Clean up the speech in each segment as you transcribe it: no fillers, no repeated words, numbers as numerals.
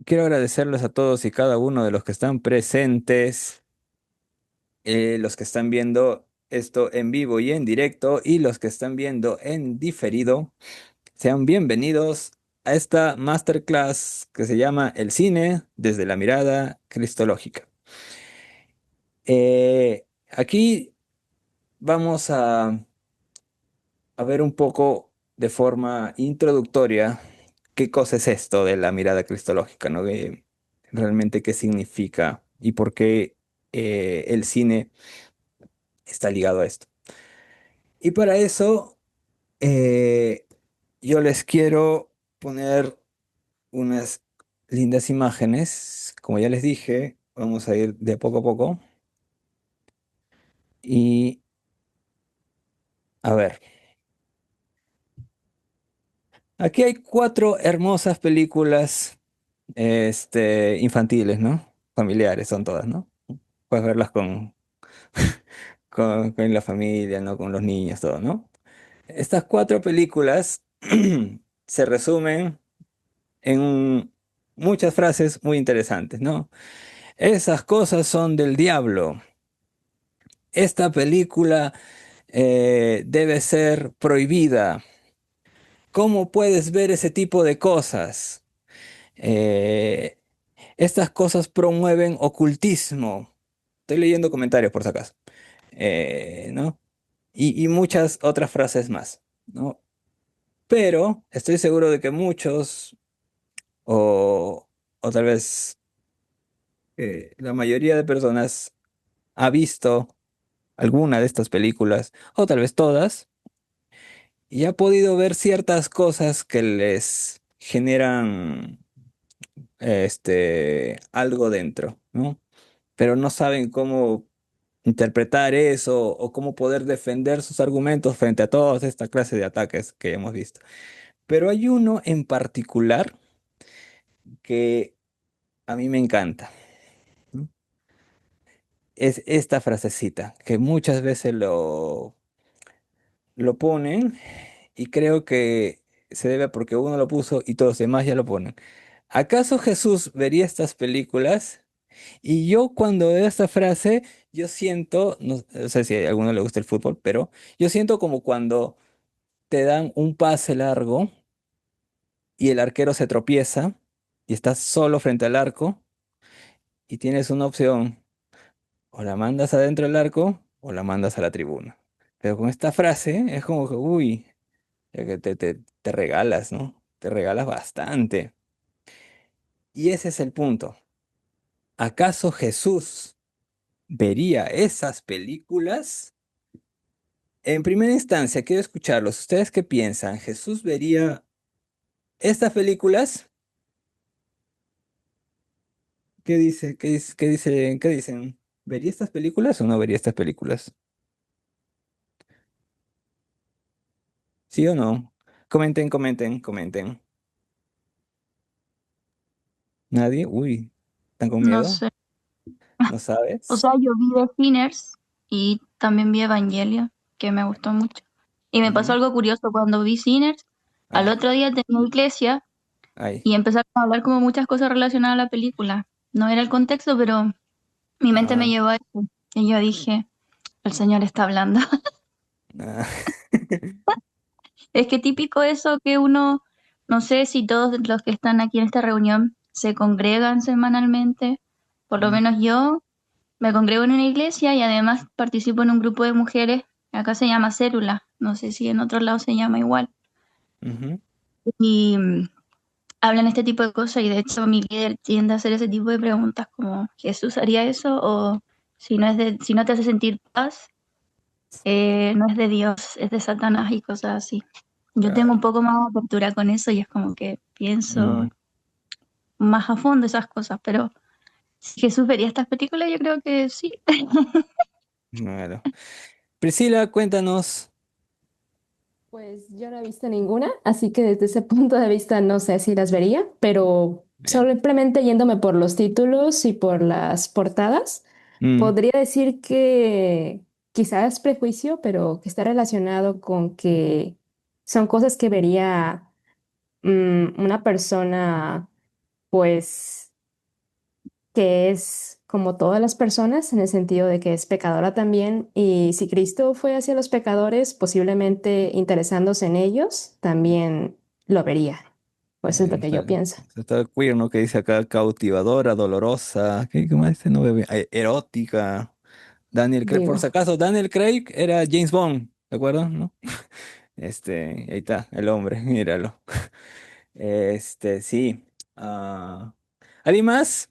quiero agradecerles a todos y cada uno de los que están presentes, los que están viendo esto en vivo y en directo y los que están viendo en diferido. Sean bienvenidos a esta masterclass que se llama El cine desde la mirada cristológica. Aquí vamos a ver un poco de forma introductoria qué cosa es esto de la mirada cristológica, ¿no? Realmente qué significa y por qué el cine está ligado a esto. Y para eso eh, yo les quiero poner unas lindas imágenes. Como ya les dije, vamos a ir de poco a poco. Y a ver, aquí hay cuatro hermosas películas infantiles, ¿no? Familiares son todas, ¿no? Puedes verlas con la familia, ¿no? Con los niños, todo, ¿no? Estas cuatro películas se resumen en muchas frases muy interesantes, ¿no? Esas cosas son del diablo. Esta película debe ser prohibida. ¿Cómo puedes ver ese tipo de cosas? Eh, Estas cosas promueven ocultismo. Estoy leyendo comentarios por si acaso. ¿No? Y muchas otras frases más, ¿no? Pero estoy seguro de que muchos, o tal vez la mayoría de personas, ha visto alguna de estas películas, o tal vez todas, y ha podido ver ciertas cosas que les generan algo dentro, ¿no? Pero no saben cómo interpretar eso o cómo poder defender sus argumentos frente a toda esta clase de ataques que hemos visto. Pero hay uno en particular que a mí me encanta, ¿no? Es esta frasecita que muchas veces lo ponen y creo que se debe a porque uno lo puso y todos los demás ya lo ponen. ¿Acaso Jesús vería estas películas? Y yo cuando veo esta frase, yo siento, no sé si a alguno le gusta el fútbol, pero yo siento como cuando te dan un pase largo y el arquero se tropieza y estás solo frente al arco y tienes una opción, o la mandas adentro del arco o la mandas a la tribuna. Pero con esta frase es como que, uy, que te regalas, ¿no? Te regalas bastante. Y ese es el punto. ¿Acaso Jesús vería esas películas? En primera instancia, quiero escucharlos. ¿Ustedes qué piensan? ¿Jesús vería estas películas? ¿Qué dice? ¿Qué dicen? ¿Vería estas películas o no vería estas películas? ¿Sí o no? Comenten, comenten, comenten. ¿Nadie? Uy, ¿están con No miedo? sé. ¿No O sabes? sea, yo vi The Sinners y también vi Evangelion, que me gustó mucho. Y me pasó Ujú. algo curioso, cuando vi Sinners, al Ay, otro día tenía iglesia ay. y empezaron a hablar como muchas cosas relacionadas a la película. No era el contexto, pero mi mente me Ah, llevó a eso. Y yo dije, el Señor está hablando. ah. Es que típico eso que uno, no sé si todos los que están aquí en esta reunión se congregan semanalmente, por lo Mm, menos yo me congrego en una iglesia y además participo en un grupo de mujeres, acá se llama célula, no sé si en otros lados se llama igual, ujú. y hablan este tipo de cosas y de hecho mi líder tiende a hacer ese tipo de preguntas como ¿Jesús haría eso? O si no te hace sentir paz, no es de Dios, es de Satanás y cosas así. Yo tengo Claro. un poco más de apertura con eso y es como que pienso Mm, más a fondo esas cosas, pero si Jesús vería estas películas, yo creo que sí. claro. Priscila, cuéntanos. Pues yo no he visto ninguna, así que desde ese punto de vista no sé si las vería, pero Bien. simplemente yéndome por los títulos y por las portadas, Mm, podría decir que quizás es prejuicio, pero que está relacionado con que son cosas que vería una persona pues que es como todas las personas en el sentido de que es pecadora también y si Cristo fue hacia los pecadores, posiblemente interesándose en ellos, también lo vería. Pues eso es lo que yo pienso. Está queer, ¿no? Que dice acá cautivadora, dolorosa, ¿qué más dice? No, erótica. Daniel Craig, por Digo, si acaso, Daniel Craig era James Bond, ¿de acuerdo? ¿No? Ahí está, el hombre, míralo. Sí. Ah, ¿alguien más?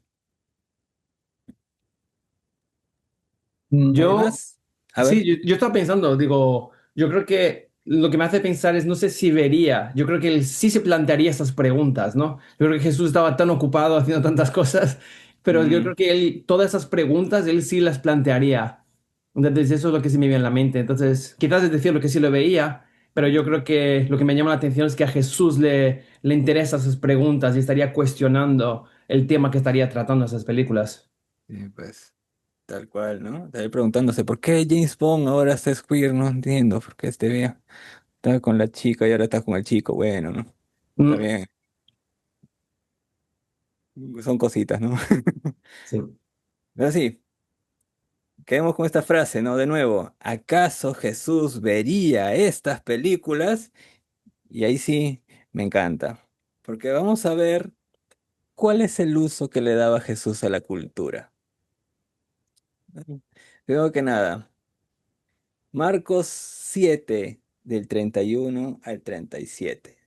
¿Alguien Yo, más? A sí, ver. yo estaba pensando, digo, yo creo que lo que me hace pensar es, no sé si vería, yo creo que él sí se plantearía esas preguntas, ¿no? Yo creo que Jesús estaba tan ocupado haciendo tantas cosas, pero yo Mm, creo que él, todas esas preguntas, él sí las plantearía. Entonces, eso es lo que sí me viene en la mente. Entonces, quizás es decir lo que sí lo veía, pero yo creo que lo que me llama la atención es que a Jesús le interesan esas preguntas y estaría cuestionando el tema que estaría tratando esas películas. sí, pues, tal cual, ¿no? Estaría preguntándose, ¿por qué James Bond ahora está queer? No entiendo, porque este día estaba con la chica y ahora está con el chico. Bueno, ¿no? Está Mm, bien. Son cositas, ¿no? sí. Pero sí, quedemos con esta frase, ¿no? De nuevo, ¿acaso Jesús vería estas películas? Y ahí sí, me encanta, porque vamos a ver cuál es el uso que le daba Jesús a la cultura. Primero que nada, Marcos 7 del 31 al 37.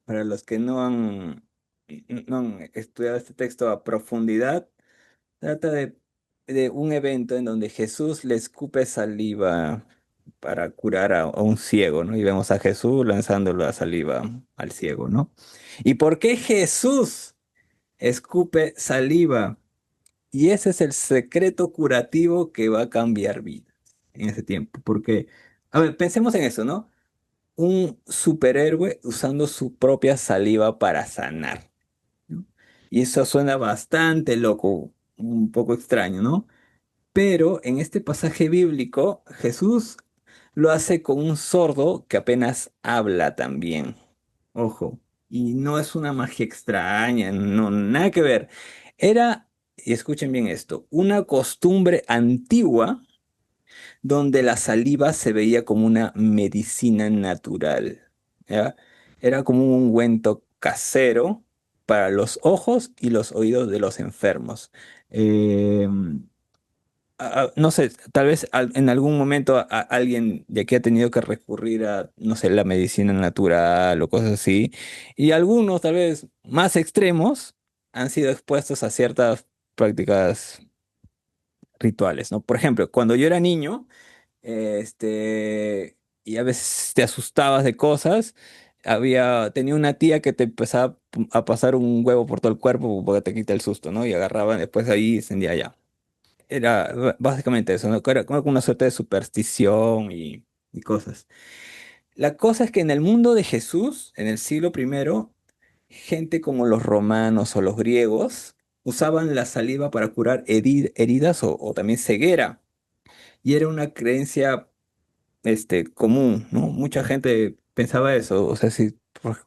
Para los que no han estudiado este texto a profundidad, trata de un evento en donde Jesús le escupe saliva para curar a un ciego, ¿no? Y vemos a Jesús lanzando la saliva al ciego, ¿no? ¿Y por qué Jesús escupe saliva? Y ese es el secreto curativo que va a cambiar vidas en ese tiempo. Porque, a ver, pensemos en eso, ¿no? Un superhéroe usando su propia saliva para sanar, ¿no? Y eso suena bastante loco, un poco extraño, ¿no? Pero en este pasaje bíblico, Jesús lo hace con un sordo que apenas habla también. Ojo, y no es una magia extraña, no, nada que ver. Era, y escuchen bien esto, una costumbre antigua donde la saliva se veía como una medicina natural, ¿ya? Era como un ungüento casero para los ojos y los oídos de los enfermos. Eh, no sé, tal vez en algún momento alguien de aquí ha tenido que recurrir a, no sé, la medicina natural o cosas así, y algunos tal vez más extremos han sido expuestos a ciertas prácticas rituales, ¿no? Por ejemplo, cuando yo era niño, y a veces te asustabas de cosas. Tenía una tía que te empezaba a pasar un huevo por todo el cuerpo porque te quita el susto, ¿no? Y agarraba, después ahí y encendía ya. Era básicamente eso, ¿no? Era como una suerte de superstición y cosas. La cosa es que en el mundo de Jesús, en el siglo primero, gente como los romanos o los griegos usaban la saliva para curar heridas o también ceguera. Y era una creencia común, ¿no? Mucha gente pensaba eso, o sea, si,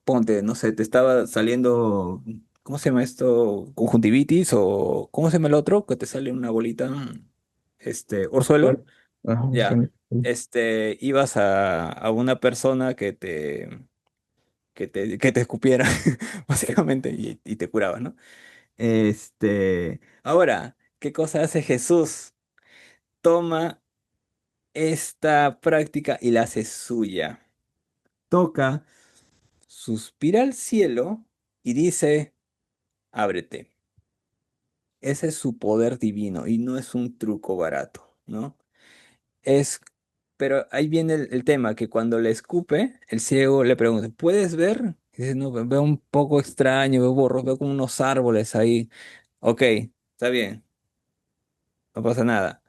ponte, no sé, te estaba saliendo, ¿cómo se llama esto? Conjuntivitis o, ¿cómo se llama el otro? Que te sale una bolita, orzuelo, Bueno, ajá, ya, sí. ibas a una persona que te escupiera, básicamente, y te curaba, ¿no? Ahora, ¿qué cosa hace Jesús? Toma esta práctica y la hace suya. Toca, suspira al cielo y dice, ábrete. Ese es su poder divino y no es un truco barato, ¿no? Es, pero ahí viene el tema, que cuando le escupe, el ciego le pregunta, ¿puedes ver? Y dice, no, veo un poco extraño, veo borroso, veo como unos árboles ahí. Ok, está bien, no pasa nada.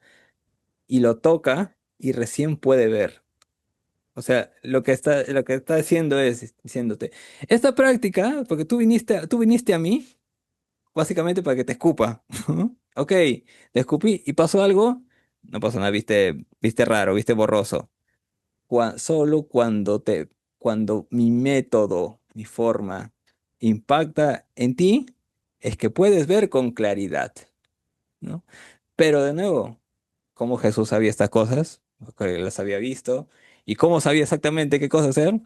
Y lo toca y recién puede ver. O sea, lo que está haciendo es diciéndote, esta práctica, porque tú viniste a mí, básicamente para que te escupa. ¿No? Ok, te escupí y pasó algo, no pasó nada, viste raro, viste borroso. Solo cuando mi método, mi forma, impacta en ti, es que puedes ver con claridad, ¿no? Pero de nuevo, ¿cómo Jesús sabía estas cosas? Porque las había visto. ¿Y cómo sabía exactamente qué cosas hacer?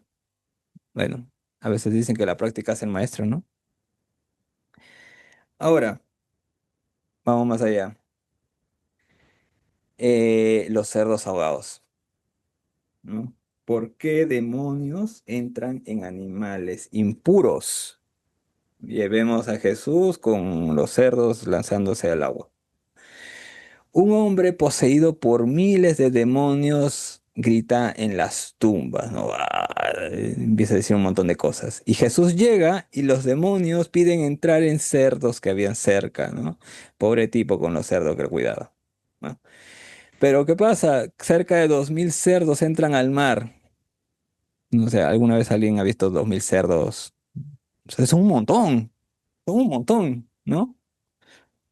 Bueno, a veces dicen que la práctica hace el maestro, ¿no? Ahora, vamos más allá. Los cerdos ahogados, ¿no? ¿Por qué demonios entran en animales impuros? Llevemos a Jesús con los cerdos lanzándose al agua. Un hombre poseído por miles de demonios grita en las tumbas, ¿no? Empieza a decir un montón de cosas. Y Jesús llega y los demonios piden entrar en cerdos que habían cerca, ¿no? Pobre tipo con los cerdos que cuidaba, ¿no? Pero ¿qué pasa? Cerca de 2000 cerdos entran al mar. No sé, ¿alguna vez alguien ha visto 2000 cerdos? O sea, son un montón, ¿no?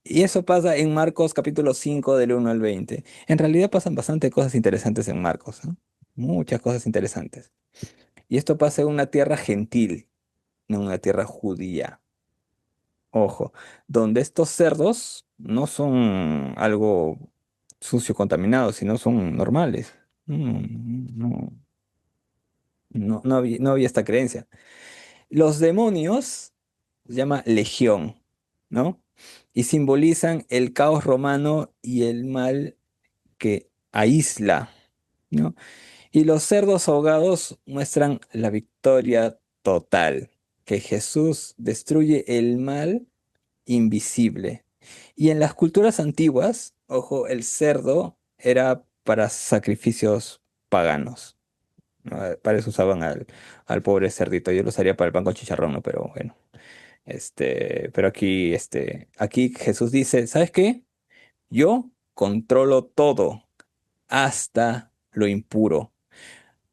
Y eso pasa en Marcos capítulo 5 del 1 al 20. En realidad pasan bastante cosas interesantes en Marcos, ¿no? Muchas cosas interesantes. Y esto pasa en una tierra gentil, no en una tierra judía. Ojo, donde estos cerdos no son algo sucio, contaminado, sino son normales. No, no había esta creencia. Los demonios se llama legión, ¿no? Y simbolizan el caos romano y el mal que aísla, ¿no? Y los cerdos ahogados muestran la victoria total, que Jesús destruye el mal invisible. Y en las culturas antiguas, ojo, el cerdo era para sacrificios paganos, ¿no? Para eso usaban al pobre cerdito. Yo lo usaría para el pan con chicharrón, ¿no? Pero bueno, pero aquí Jesús dice, ¿sabes qué? Yo controlo todo, hasta lo impuro.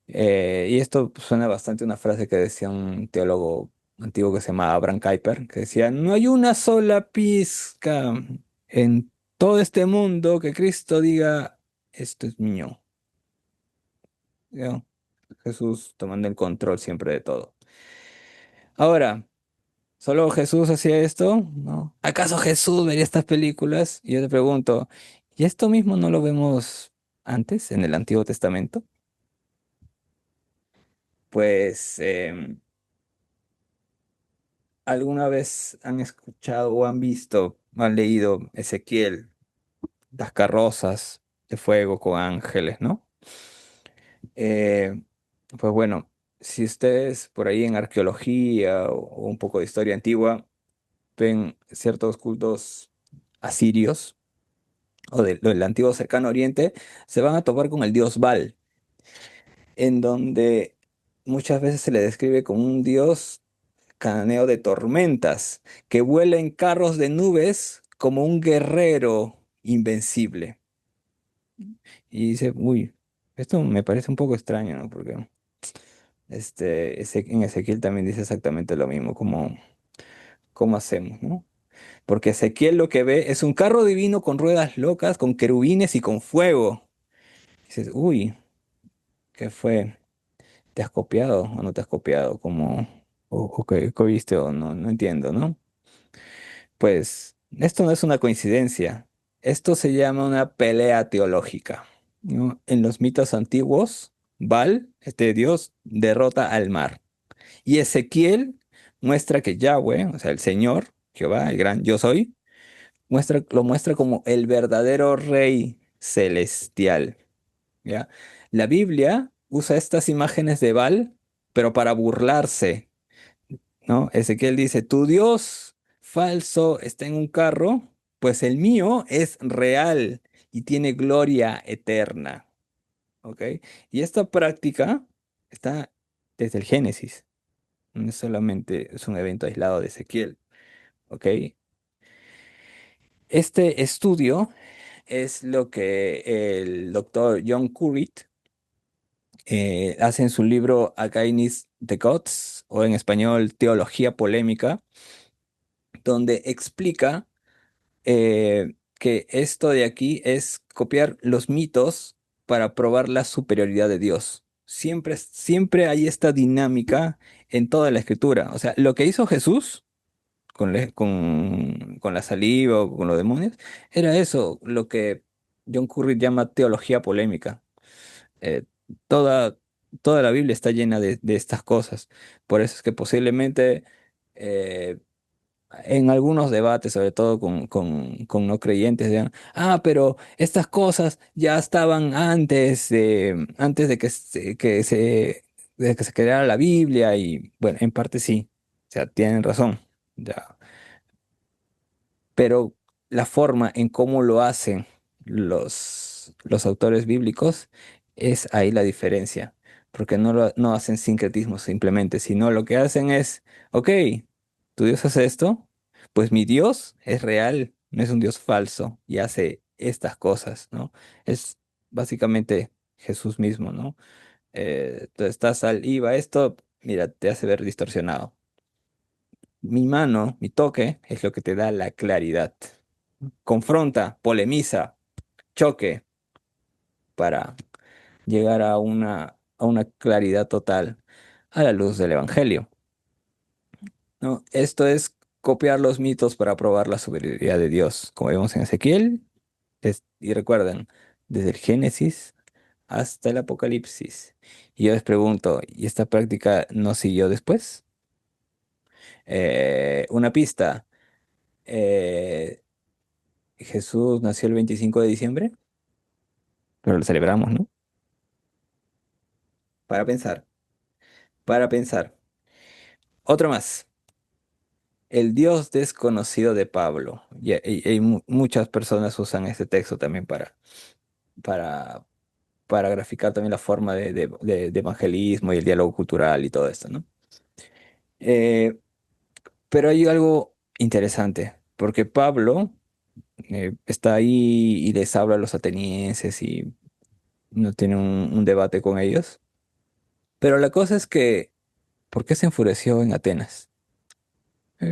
Y esto suena bastante a una frase que decía un teólogo antiguo que se llamaba Abraham Kuyper, que decía, no hay una sola pizca en todo este mundo que Cristo diga, esto es mío. ¿No? Jesús tomando el control siempre de todo. Ahora, ¿solo Jesús hacía esto? ¿No? ¿Acaso Jesús vería estas películas? Y yo te pregunto, ¿y esto mismo no lo vemos antes en el Antiguo Testamento? Pues ¿alguna vez han escuchado o han visto, han leído Ezequiel, las carrozas de fuego con ángeles, ¿no? Eh, pues bueno, si ustedes por ahí en arqueología o un poco de historia antigua ven ciertos cultos asirios o del antiguo cercano oriente, se van a topar con el dios Baal, en donde muchas veces se le describe como un dios cananeo de tormentas, que vuela en carros de nubes como un guerrero invencible. Y dice, uy, esto me parece un poco extraño, ¿no? Porque en Ezequiel también dice exactamente lo mismo, como, ¿cómo hacemos, no? Porque Ezequiel lo que ve es un carro divino con ruedas locas, con querubines y con fuego. Dices, uy, ¿qué fue? ¿Te has copiado o no te has copiado? Como, o qué viste o no, no entiendo, ¿no? Pues esto no es una coincidencia. Esto se llama una pelea teológica, ¿no? En los mitos antiguos, Baal, este dios, derrota al mar. Y Ezequiel muestra que Yahweh, o sea, el Señor, Jehová, el gran yo soy, lo muestra como el verdadero rey celestial, ¿ya? La Biblia usa estas imágenes de Baal, pero para burlarse, ¿no? Ezequiel dice, tu Dios falso está en un carro, pues el mío es real y tiene gloria eterna, ¿ok? Y esta práctica está desde el Génesis, no es solamente es un evento aislado de Ezequiel, ¿ok? Este estudio es lo que el doctor John Currit hace en su libro Against the Gods, o en español Teología Polémica, donde explica que esto de aquí es copiar los mitos para probar la superioridad de Dios. Siempre hay esta dinámica en toda la escritura. O sea, lo que hizo Jesús con la saliva o con los demonios, era eso, lo que John Curry llama teología polémica. Eh, toda, toda la Biblia está llena de estas cosas. Por eso es que posiblemente eh, en algunos debates, sobre todo con no creyentes, digan, pero estas cosas ya estaban antes de que se creara la Biblia, y bueno, en parte sí, o sea, tienen razón, ya. Pero la forma en cómo lo hacen los autores bíblicos es ahí la diferencia, porque no hacen sincretismo simplemente, sino lo que hacen es, ok, tu Dios hace esto, pues mi Dios es real, no es un Dios falso y hace estas cosas, ¿no? Es básicamente Jesús mismo, ¿no? Tú estás al IVA, esto, mira, te hace ver distorsionado. Mi mano, mi toque, es lo que te da la claridad. Confronta, polemiza, choque para llegar a una claridad total a la luz del Evangelio, ¿no? Esto es copiar los mitos para probar la superioridad de Dios, como vemos en Ezequiel, y recuerden, desde el Génesis hasta el Apocalipsis. Y yo les pregunto, ¿y esta práctica no siguió después? Una pista, eh, Jesús nació el 25 de diciembre, pero lo celebramos, ¿no? Para pensar, para pensar. Otro más. El Dios desconocido de Pablo. Y muchas personas usan este texto también para, para graficar también la forma de evangelismo y el diálogo cultural y todo esto, ¿no? Eh, pero hay algo interesante, porque Pablo está ahí y les habla a los atenienses y no tiene un debate con ellos. Pero la cosa es que, ¿por qué se enfureció en Atenas?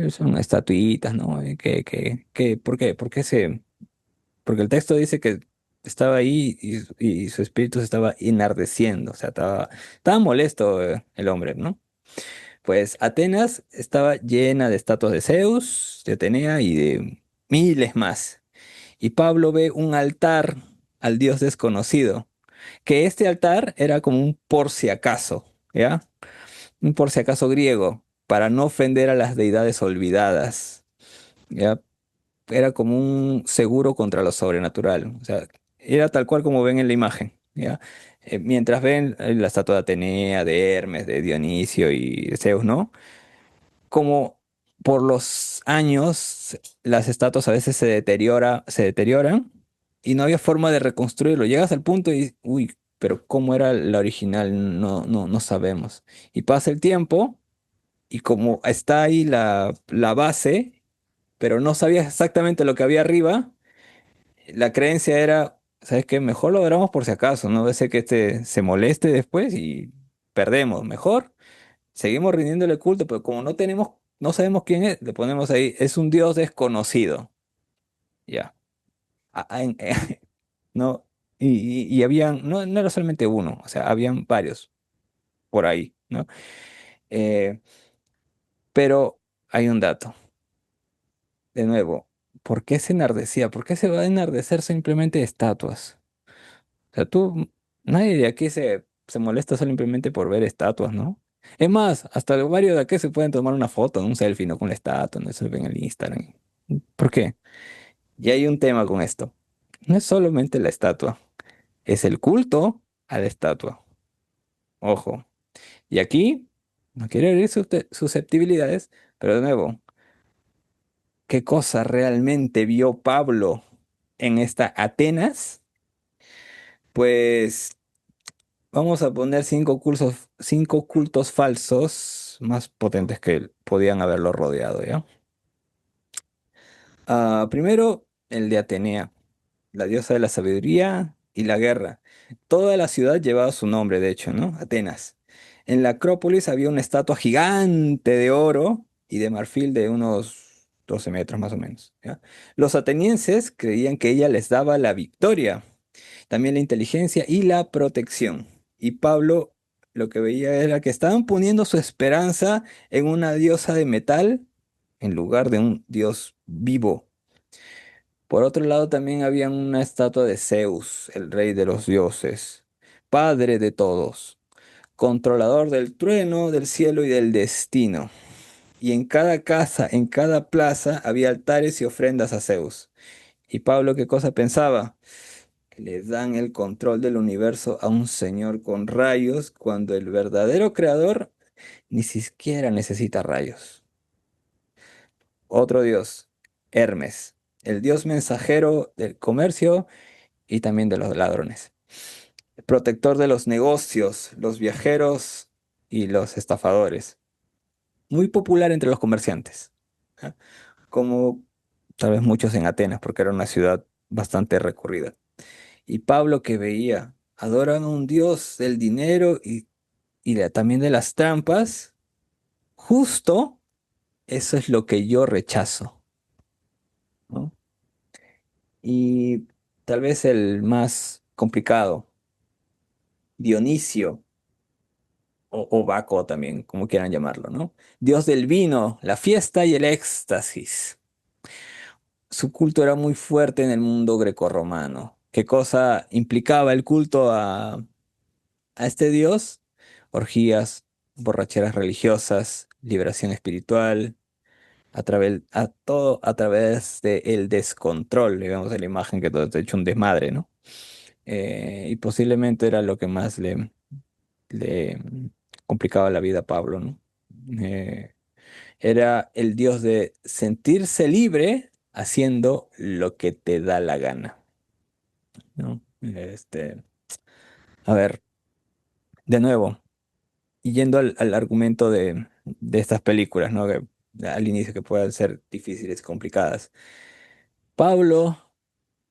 Son estatuitas, ¿no? ¿Por qué? Porque el texto dice que estaba ahí y su espíritu se estaba enardeciendo, o sea, estaba molesto el hombre, ¿no? Pues Atenas estaba llena de estatuas de Zeus, de Atenea y de miles más. Y Pablo ve un altar al dios desconocido, que este altar era como un por si acaso, ¿ya? Un por si acaso griego, para no ofender a las deidades olvidadas, ¿ya? Era como un seguro contra lo sobrenatural, o sea, era tal cual como ven en la imagen, ¿ya? Mientras ven la estatua de Atenea, de Hermes, de Dionisio y de Zeus, ¿no? Como por los años las estatuas a veces se deterioran y no había forma de reconstruirlo. Llegas al punto y, uy, pero ¿cómo era la original? No sabemos. Y pasa el tiempo y como está ahí la base, pero no sabías exactamente lo que había arriba, la creencia era, ¿sabes qué? Mejor lo adoramos por si acaso, no debe ser que este se moleste después y perdemos. Mejor seguimos rindiéndole culto, pero como no sabemos quién es, le ponemos ahí, es un Dios desconocido. Ya. No, y habían, no era solamente uno, o sea, habían varios por ahí, ¿no? Eh, pero hay un dato. De nuevo, ¿por qué se enardecía? ¿Por qué se va a enardecer simplemente estatuas? O sea, nadie de aquí se molesta simplemente por ver estatuas, ¿no? Es más, hasta varios de aquí se pueden tomar una foto, un selfie, ¿no? Con la estatua, no se ven en el Instagram. ¿Por qué? Y hay un tema con esto. No es solamente la estatua, es el culto a la estatua. Ojo. Y aquí, no quiero herir susceptibilidades, pero de nuevo, ¿qué cosa realmente vio Pablo en esta Atenas? Pues vamos a poner cinco cultos falsos más potentes que podían haberlo rodeado, ¿ya? Primero, el de Atenea, la diosa de la sabiduría y la guerra. Toda la ciudad llevaba su nombre, de hecho, ¿no? Atenas. En la Acrópolis había una estatua gigante de oro y de marfil de unos 12 metros más o menos, ¿ya? Los atenienses creían que ella les daba la victoria, también la inteligencia y la protección. Y Pablo lo que veía era que estaban poniendo su esperanza en una diosa de metal en lugar de un Dios vivo. Por otro lado, también había una estatua de Zeus, el rey de los dioses, padre de todos, controlador del trueno, del cielo y del destino. Y en cada casa, en cada plaza, había altares y ofrendas a Zeus. ¿Y Pablo qué cosa pensaba? Que le dan el control del universo a un señor con rayos cuando el verdadero creador ni siquiera necesita rayos. Otro dios, Hermes, el dios mensajero del comercio y también de los ladrones. Protector de los negocios, los viajeros y los estafadores. Muy popular entre los comerciantes, ¿ah? Como tal vez muchos en Atenas, porque era una ciudad bastante recurrida. Y Pablo que veía, adoran a un dios del dinero y también de las trampas. Justo eso es lo que yo rechazo, ¿no? Y tal vez el más complicado, Dionisio, o Baco también, como quieran llamarlo, ¿no? Dios del vino, la fiesta y el éxtasis. Su culto era muy fuerte en el mundo grecorromano. ¿Qué cosa implicaba el culto a este dios? Orgías, borracheras religiosas, liberación espiritual, todo a través del descontrol. Le vemos en la imagen que todo está hecho un desmadre, ¿no? Y posiblemente era lo que más le complicaba la vida a Pablo, ¿no? Eh, Era el Dios de sentirse libre haciendo lo que te da la gana, ¿no? A ver, de nuevo, y yendo al argumento de estas películas, ¿no? Que al inicio que puedan ser difíciles y complicadas. Pablo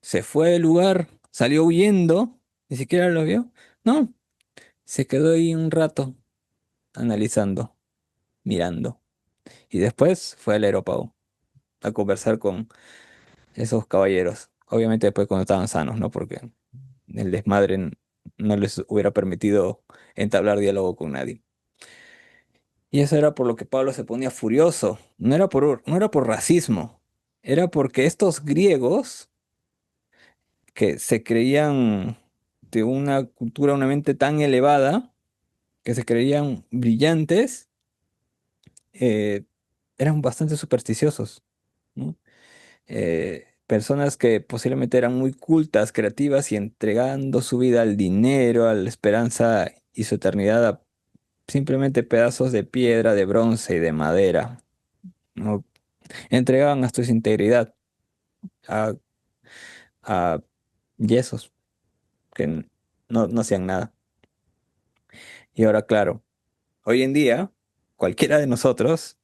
se fue del lugar, salió huyendo, ni siquiera lo vio. No, se quedó ahí un rato analizando, mirando. Y después fue al Aerópago a conversar con esos caballeros. Obviamente después cuando estaban sanos, ¿no? Porque el desmadre no les hubiera permitido entablar diálogo con nadie. Y eso era por lo que Pablo se ponía furioso. No era por racismo. Era porque estos griegos que se creían de una cultura, una mente tan elevada, que se creían brillantes, eh, eran bastante supersticiosos, ¿no? Personas que posiblemente eran muy cultas, creativas y entregando su vida al dinero, a la esperanza y su eternidad a simplemente pedazos de piedra, de bronce y de madera, ¿no? Entregaban hasta su integridad a, a yesos que no hacían nada. Y ahora, claro, hoy en día, cualquiera de nosotros,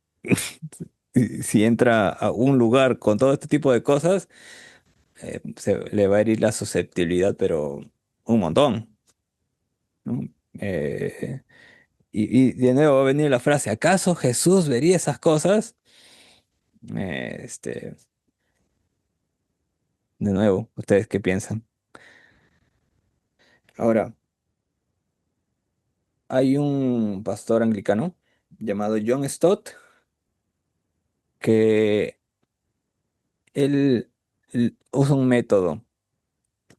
si entra a un lugar con todo este tipo de cosas, se le va a herir la susceptibilidad, pero un montón, ¿no? Eh, y de nuevo va a venir la frase, ¿acaso Jesús vería esas cosas? Eh, este, de nuevo, ¿ustedes qué piensan? Ahora, hay un pastor anglicano llamado John Stott que él usa un método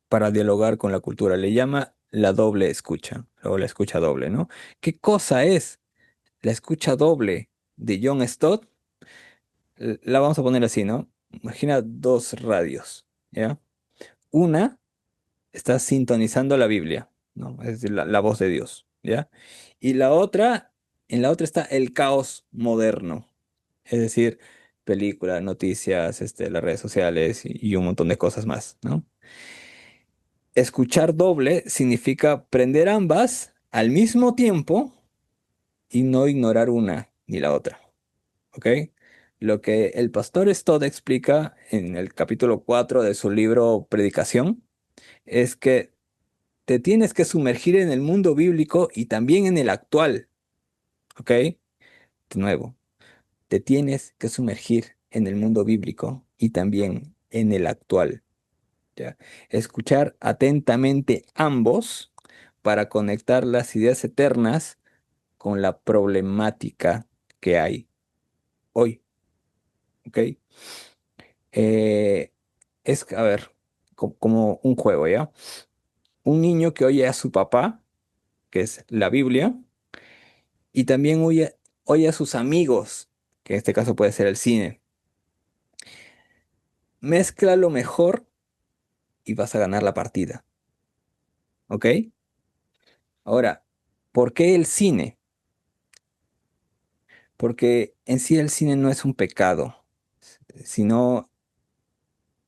para dialogar con la cultura. Le llama la doble escucha o la escucha doble, ¿no? ¿Qué cosa es la escucha doble de John Stott? La vamos a poner así, ¿no? Imagina dos radios, ¿ya? Una está sintonizando la Biblia, ¿no? Es decir, la voz de Dios, ¿ya? Y en la otra está el caos moderno, es decir, películas, noticias, las redes sociales y un montón de cosas más, ¿no? Escuchar doble significa prender ambas al mismo tiempo y no ignorar una ni la otra, ¿ok? Lo que el pastor Stott explica en el capítulo 4 de su libro Predicación es que te tienes que sumergir en el mundo bíblico y también en el actual, ¿ok? De nuevo, te tienes que sumergir en el mundo bíblico y también en el actual, ¿ya? Escuchar atentamente ambos para conectar las ideas eternas con la problemática que hay hoy. ¿ok? Eh, a ver, como un juego, ¿ya? Un niño que oye a su papá, que es la Biblia, y también oye a sus amigos, que en este caso puede ser el cine. Mezcla lo mejor y vas a ganar la partida, ¿ok? Ahora, ¿por qué el cine? Porque en sí el cine no es un pecado, sino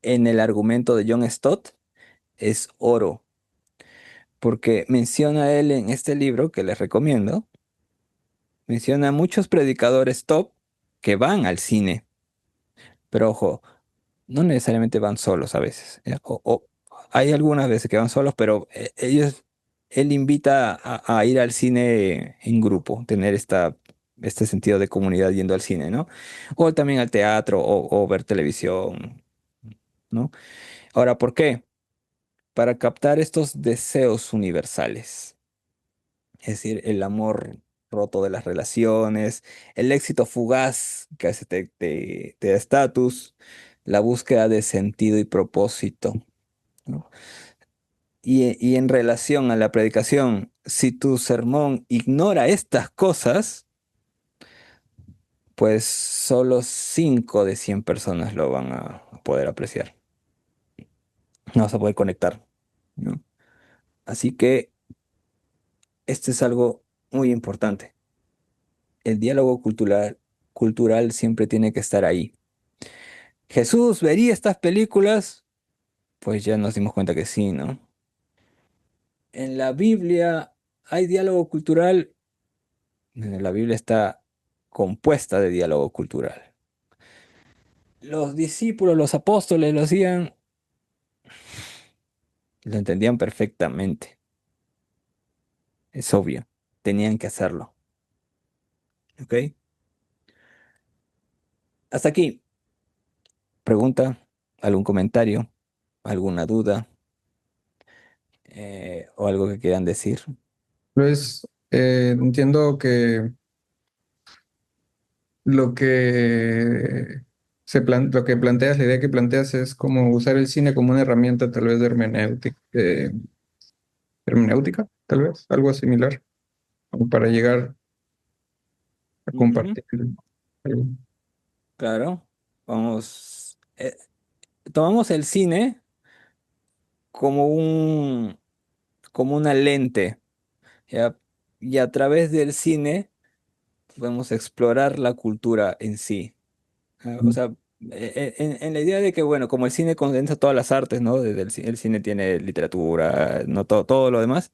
en el argumento de John Stott es oro, porque menciona él en este libro que les recomiendo, menciona muchos predicadores top que van al cine, pero ojo, no necesariamente van solos a veces, o hay algunas veces que van solos, pero él invita a ir al cine en grupo, tener este sentido de comunidad yendo al cine, ¿no? O también al teatro o ver televisión, ¿no? Ahora, ¿por qué? Para captar estos deseos universales, es decir, el amor roto de las relaciones, el éxito fugaz que a veces te da estatus, la búsqueda de sentido y propósito, ¿no? Y en relación a la predicación, si tu sermón ignora estas cosas, pues solo 5 de 100 personas lo van a poder apreciar. No vas a poder conectar, ¿no? Así que esto es algo muy importante. El diálogo cultural siempre tiene que estar ahí. Jesús vería estas películas, pues ya nos dimos cuenta que sí, ¿no? En la Biblia hay diálogo cultural. La Biblia está compuesta de diálogo cultural. Los discípulos, los apóstoles lo hacían, lo entendían perfectamente. Es obvio, tenían que hacerlo. ¿Ok? Hasta aquí. ¿Pregunta? ¿Algún comentario? ¿Alguna duda? ¿O algo que quieran decir? Pues entiendo que lo que lo que planteas, la idea que planteas es como usar el cine como una herramienta tal vez de hermenéutica, tal vez, algo similar, como para llegar a Ujú, compartir algo. claro. Vamos. Tomamos el cine como como una lente, ¿ya? Y a través del cine podemos explorar la cultura en sí. O sea, en la idea de que, bueno, como el cine condensa todas las artes, ¿no? Desde el cine tiene literatura, no todo lo demás.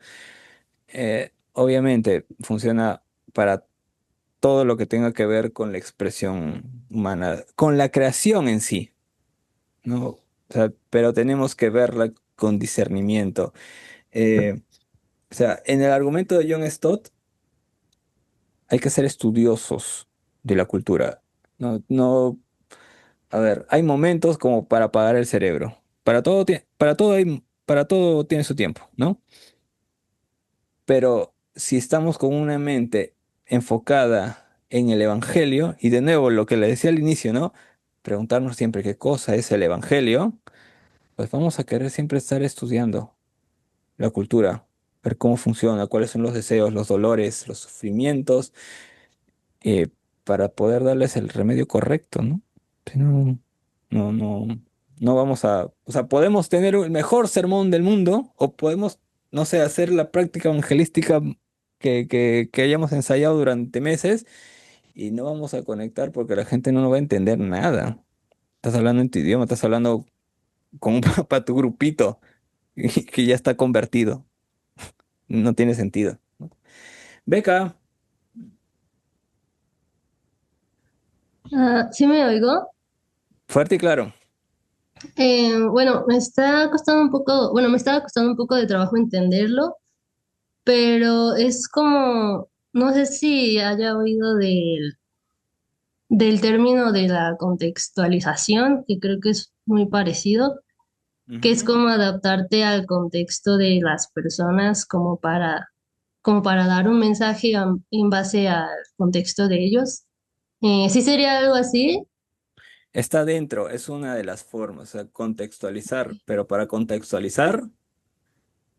Obviamente funciona para todo lo que tenga que ver con la expresión humana, con la creación en sí, ¿no? O sea, pero tenemos que verla con discernimiento. O sea, en el argumento de John Stott hay que ser estudiosos de la cultura. No, a ver, hay momentos como para apagar el cerebro. Para todo tiene su tiempo, ¿no? Pero si estamos con una mente enfocada en el Evangelio, y de nuevo lo que le decía al inicio, ¿no? Preguntarnos siempre qué cosa es el Evangelio, pues vamos a querer siempre estar estudiando la cultura, ver cómo funciona, cuáles son los deseos, los dolores, los sufrimientos, eh, para poder darles el remedio correcto, ¿no? Si no, no, no, no vamos o sea, podemos tener el mejor sermón del mundo o podemos, no sé, hacer la práctica evangelística que hayamos ensayado durante meses y no vamos a conectar porque la gente no va a entender nada. Estás hablando en tu idioma, estás hablando con para tu grupito que ya está convertido. No tiene sentido, ¿no? Beca, Ah, ¿sí me oigo? fuerte y claro. Bueno, me está costando un poco, bueno, me estaba costando un poco de trabajo entenderlo, pero es como, no sé si haya oído del término de la contextualización, que creo que es muy parecido, que es Ujú. como adaptarte al contexto de las personas como para dar un mensaje en base al contexto de ellos. ¿Sí sería algo así? Está dentro, es una de las formas, o sea, contextualizar, pero para contextualizar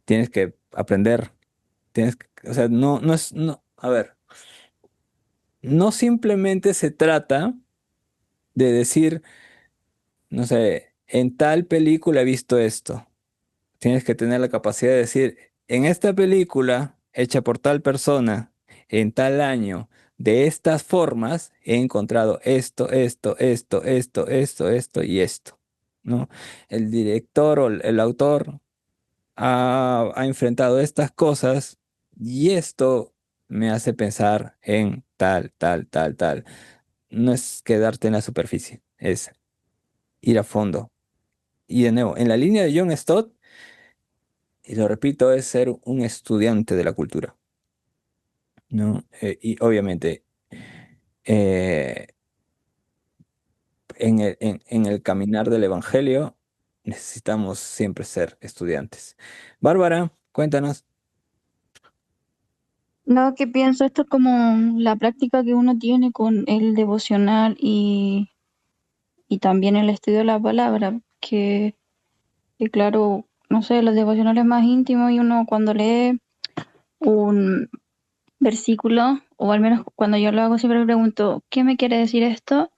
tienes que aprender, o sea, no es, no, a ver, no simplemente se trata de decir, no sé, en tal película he visto esto. Tienes que tener la capacidad de decir, en esta película hecha por tal persona, en tal año, de estas formas, he encontrado esto y esto, ¿no? El director o el autor ha enfrentado estas cosas y esto me hace pensar en tal. No es quedarte en la superficie, es ir a fondo. Y de nuevo, en la línea de John Stott, y lo repito, es ser un estudiante de la cultura, ¿no? Y obviamente, eh, en el caminar del Evangelio necesitamos siempre ser estudiantes. Bárbara, cuéntanos. No, que pienso esto es como la práctica que uno tiene con el devocional y también el estudio de la palabra, que claro, no sé, los devocionales más íntimos y uno cuando lee un versículo, o al menos cuando yo lo hago siempre me pregunto, ¿qué me quiere decir esto?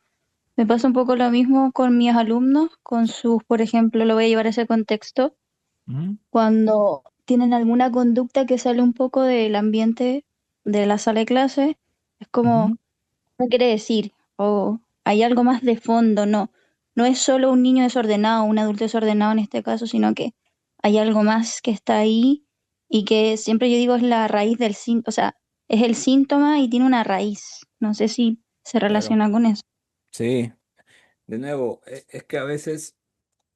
Me pasa un poco lo mismo con mis alumnos, con sus, por ejemplo, lo voy a llevar a ese contexto, Ujú, cuando tienen alguna conducta que sale un poco del ambiente de la sala de clase, es como, ujú. ¿qué quiere decir? O hay algo más de fondo, no. No es solo un niño desordenado, un adulto desordenado en este caso, sino que hay algo más que está ahí y que siempre yo digo es la raíz del síntoma, o sea, es el síntoma y tiene una raíz. No sé si se Claro, relaciona con eso. sí. De nuevo, es que a veces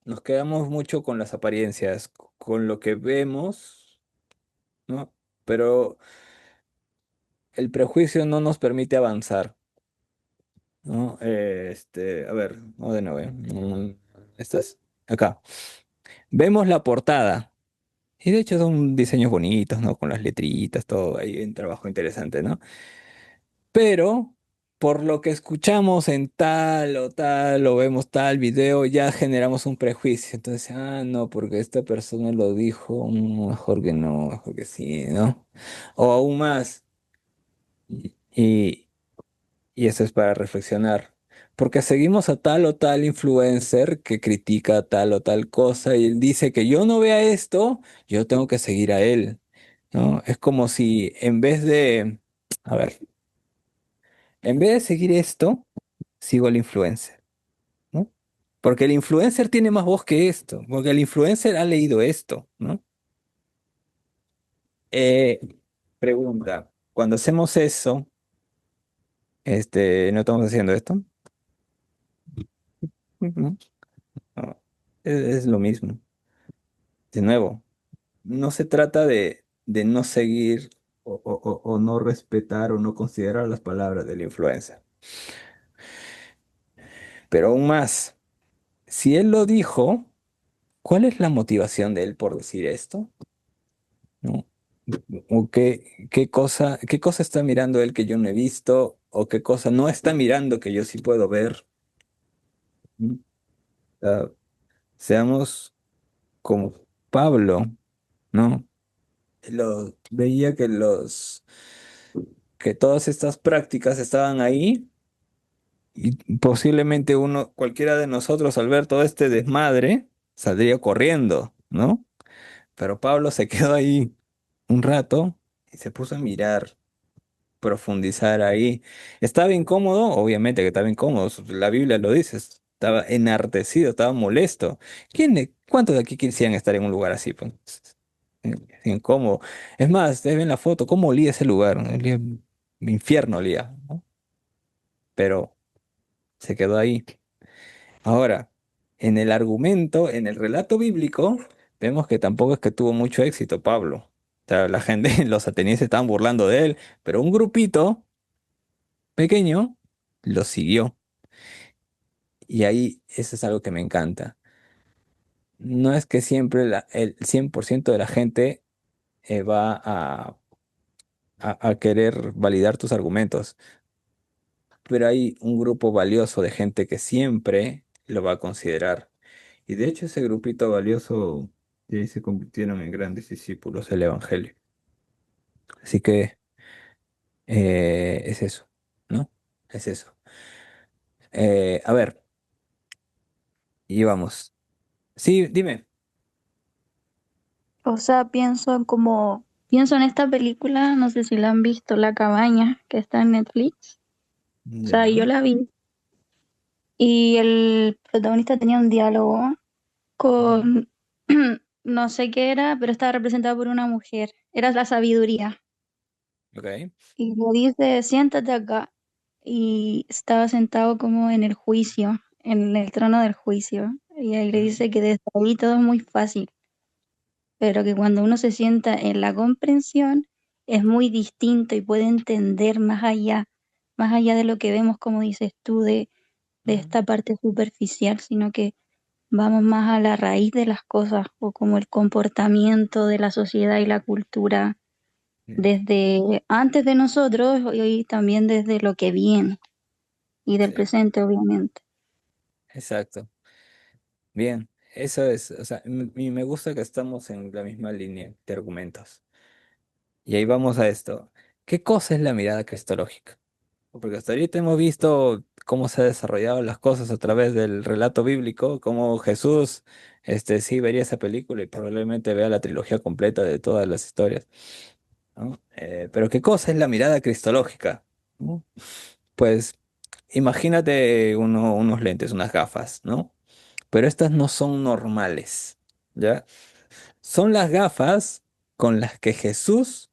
nos quedamos mucho con las apariencias, con lo que vemos, ¿no? Pero el prejuicio no nos permite avanzar, ¿no? A ver, no de nuevo. Estás acá. Vemos la portada. Y de hecho son diseños bonitos, ¿no? Con las letritas, todo ahí, un trabajo interesante, ¿no? Pero por lo que escuchamos en tal o vemos tal video, ya generamos un prejuicio. Entonces, no, porque esta persona lo dijo, mejor que no, mejor que sí, ¿no? O aún más, y, y eso es para reflexionar. Porque seguimos a tal o tal influencer que critica tal o tal cosa y él dice que yo no vea esto, yo tengo que seguir a él, ¿no? Es como si en vez de, a ver, en vez de seguir esto, sigo al influencer, ¿no? Porque el influencer tiene más voz que esto, porque el influencer ha leído esto, ¿no? Eh, Pregunta, cuando hacemos eso, ¿no estamos haciendo esto? Ujú. No, es lo mismo. De nuevo, no se trata de no seguir o no respetar o no considerar las palabras del influencer. Pero aún más, si él lo dijo, ¿cuál es la motivación de él por decir esto? ¿No? ¿O qué cosa está mirando él que yo no he visto? ¿O qué cosa no está mirando que yo sí puedo ver? ¿Mm? Ah, seamos como Pablo, ¿no? Veía que todas estas prácticas estaban ahí y posiblemente cualquiera de nosotros al ver todo este desmadre saldría corriendo, ¿no? Pero Pablo se quedó ahí un rato y se puso a mirar, profundizar ahí. ¿Estaba incómodo? Obviamente que estaba incómodo. La Biblia lo dice. Estaba enardecido, estaba molesto. ¿Cuántos de aquí quisieran estar en un lugar así, pues? Incómodo. Es más, ustedes ven la foto, ¿cómo olía ese lugar? Olía, infierno olía, ¿no? Pero se quedó ahí. Ahora, en el argumento, en el relato bíblico, vemos que tampoco es que tuvo mucho éxito Pablo. O sea, la gente, los atenienses estaban burlando de él, pero un grupito pequeño lo siguió. Y ahí eso es algo que me encanta. No es que siempre el 100% de la gente va a querer validar tus argumentos. pero hay un grupo valioso de gente que siempre lo va a considerar. Y de hecho ese grupito valioso de ahí se convirtieron en grandes discípulos del Evangelio. Así que es eso, ¿no? Es eso. A ver, y vamos. Sí, dime. O sea, pienso en esta película, no sé si la han visto, La Cabaña, que está en Netflix. O sea, Ya. yo la vi y el protagonista tenía un diálogo Ujú. con, no sé qué era, pero estaba representado por una mujer. Era la sabiduría. Ok. Y le dice, siéntate acá. Y estaba sentado como en el juicio, en el trono del juicio. Y ahí le Ujú. dice que desde ahí todo es muy fácil, pero que cuando uno se sienta en la comprensión es muy distinto y puede entender más allá de lo que vemos, como dices tú, de Ujú. esta parte superficial, sino que vamos más a la raíz de las cosas o como el comportamiento de la sociedad y la cultura Sí, desde antes de nosotros y hoy también desde lo que viene y del sí, presente, obviamente. exacto. Bien, eso es, o sea, y me gusta que estamos en la misma línea de argumentos. Y ahí vamos a esto. ¿Qué cosa es la mirada cristológica? Porque hasta ahorita hemos visto cómo se han desarrollado las cosas a través del relato bíblico, cómo Jesús, sí vería esa película y probablemente vea la trilogía completa de todas las historias, ¿no? Pero ¿qué cosa es la mirada cristológica? ¿No? Pues imagínate unos lentes, unas gafas, ¿no? Pero estas no son normales, ¿ya? Son las gafas con las que Jesús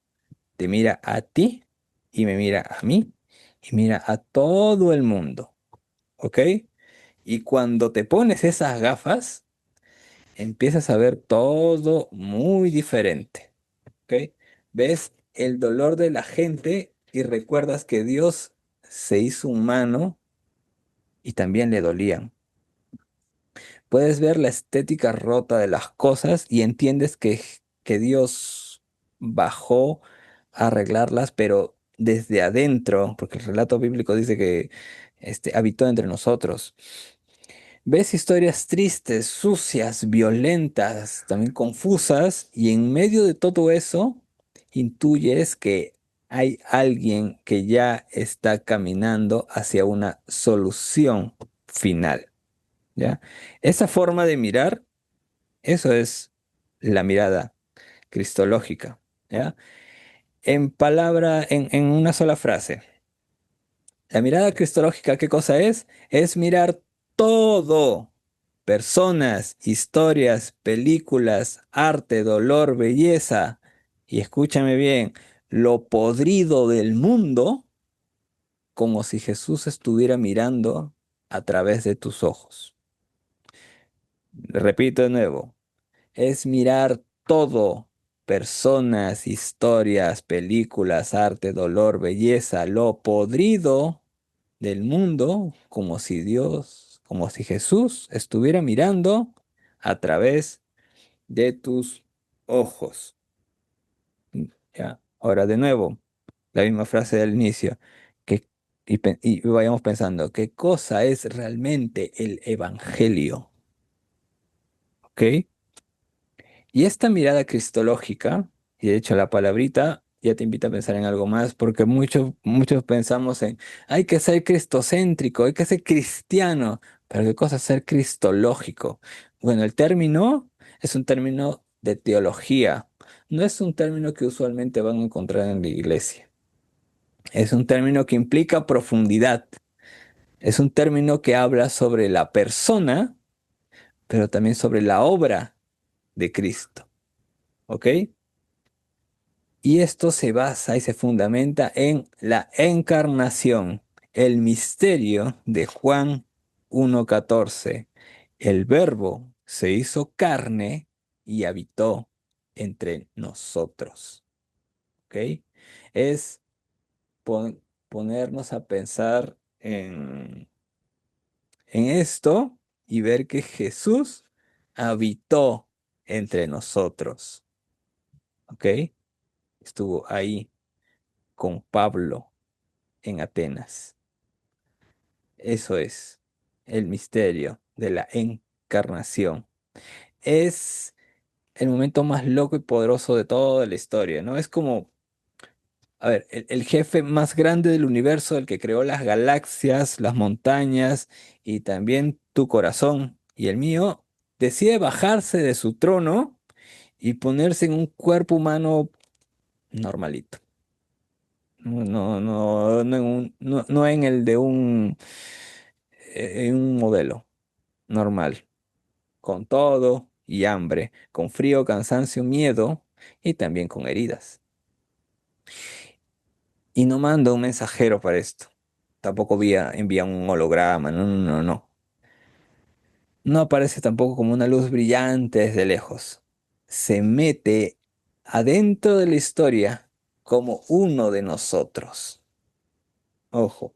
te mira a ti y me mira a mí y mira a todo el mundo, ¿ok? Y cuando te pones esas gafas, empiezas a ver todo muy diferente, ¿ok? Ves el dolor de la gente y recuerdas que Dios se hizo humano y también le dolían. Puedes ver la estética rota de las cosas y entiendes que Dios bajó a arreglarlas, pero desde adentro, porque el relato bíblico dice que habitó entre nosotros. Ves historias tristes, sucias, violentas, también confusas, y en medio de todo eso intuyes que hay alguien que ya está caminando hacia una solución final. ¿Ya? Esa forma de mirar, eso es la mirada cristológica, ¿ya? En una sola frase. La mirada cristológica, ¿qué cosa es? Es mirar todo. Personas, historias, películas, arte, dolor, belleza. Y escúchame bien, lo podrido del mundo como si Jesús estuviera mirando a través de tus ojos. Repito de nuevo. Es mirar todo, personas, historias, películas, arte, dolor, belleza, lo podrido del mundo, como si Jesús estuviera mirando a través de tus ojos. ¿Ya? Ahora de nuevo, la misma frase del inicio, que, y vayamos pensando, ¿qué cosa es realmente el Evangelio? ¿Ok? Y esta mirada cristológica, y de hecho la palabrita ya te invita a pensar en algo más, porque muchos pensamos en, hay que ser cristocéntrico, hay que ser cristiano, pero ¿qué cosa es ser cristológico? Bueno, el término es un término de teología, no es un término que usualmente van a encontrar en la iglesia, es un término que implica profundidad, es un término que habla sobre la persona, pero también sobre la obra de Cristo, ¿ok? Y esto se basa y se fundamenta en la encarnación, el misterio de Juan 1:14. El Verbo se hizo carne y habitó entre nosotros. ¿Ok? Es ponernos a pensar en esto y ver que Jesús habitó entre nosotros. ¿Ok? Estuvo ahí con Pablo en Atenas. Eso es el misterio de la encarnación. Es el momento más loco y poderoso de toda la historia, ¿no? Es como, a ver, el jefe más grande del universo, el que creó las galaxias, las montañas y también tu corazón y el mío, decide bajarse de su trono y ponerse en un cuerpo humano normalito. No no en el de en un modelo normal, con todo y hambre, con frío, cansancio, miedo y también con heridas. Y no manda un mensajero para esto. Tampoco envía un holograma, no. No aparece tampoco como una luz brillante desde lejos. Se mete adentro de la historia como uno de nosotros. Ojo,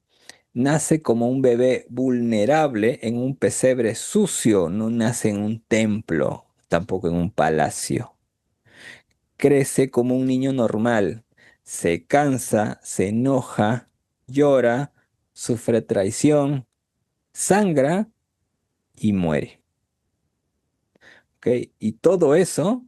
nace como un bebé vulnerable en un pesebre sucio, no nace en un templo, tampoco en un palacio. Crece como un niño normal, se cansa, se enoja, llora, sufre traición, sangra y muere. ¿Ok? Y todo eso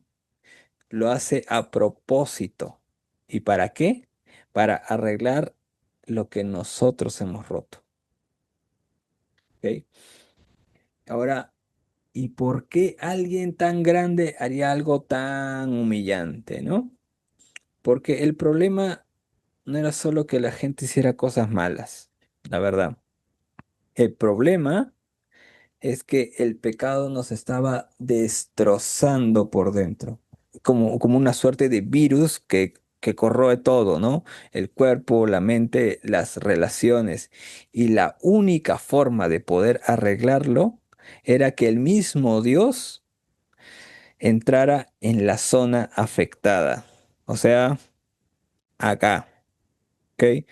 lo hace a propósito. ¿Y para qué? Para arreglar lo que nosotros hemos roto. ¿Ok? Ahora, ¿y por qué alguien tan grande haría algo tan humillante, no? Porque el problema no era solo que la gente hiciera cosas malas, la verdad. El problema es que el pecado nos estaba destrozando por dentro, como una suerte de virus que corroe todo, ¿no? El cuerpo, la mente, las relaciones. Y la única forma de poder arreglarlo era que el mismo Dios entrara en la zona afectada. O sea, acá, ¿ok?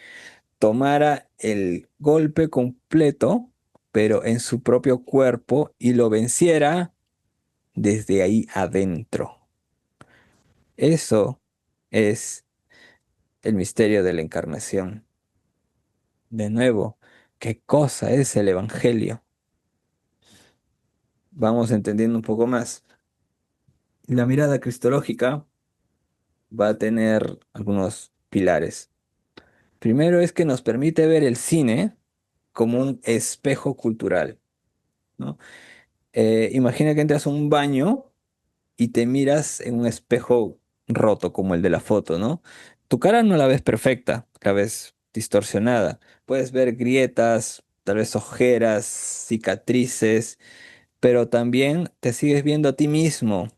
Tomara el golpe completo, pero en su propio cuerpo y lo venciera desde ahí adentro. Eso es el misterio de la encarnación. De nuevo, ¿qué cosa es el Evangelio? Vamos entendiendo un poco más. La mirada cristológica va a tener algunos pilares. Primero es que nos permite ver el cine como un espejo cultural, ¿no? Imagina que entras a un baño y te miras en un espejo roto como el de la foto, ¿no? Tu cara no la ves perfecta, la ves distorsionada. Puedes ver grietas, tal vez ojeras, cicatrices, pero también te sigues viendo a ti mismo,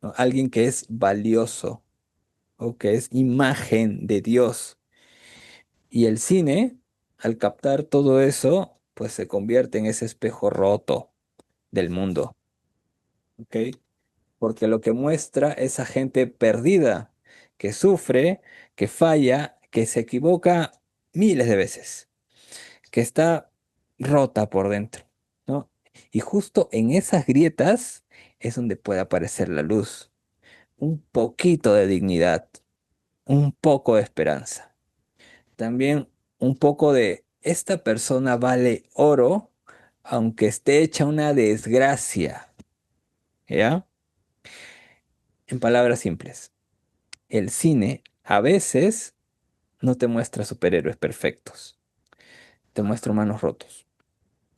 ¿no? Alguien que es valioso o que es imagen de Dios. Y el cine, al captar todo eso, pues se convierte en ese espejo roto del mundo, ¿ok? Porque lo que muestra es a gente perdida, que sufre, que falla, que se equivoca miles de veces, que está rota por dentro, ¿no? Y justo en esas grietas es donde puede aparecer la luz, un poquito de dignidad, un poco de esperanza, también un poco de esta persona vale oro, aunque esté hecha una desgracia, ¿ya? En palabras simples. El cine a veces no te muestra superhéroes perfectos, te muestra humanos rotos.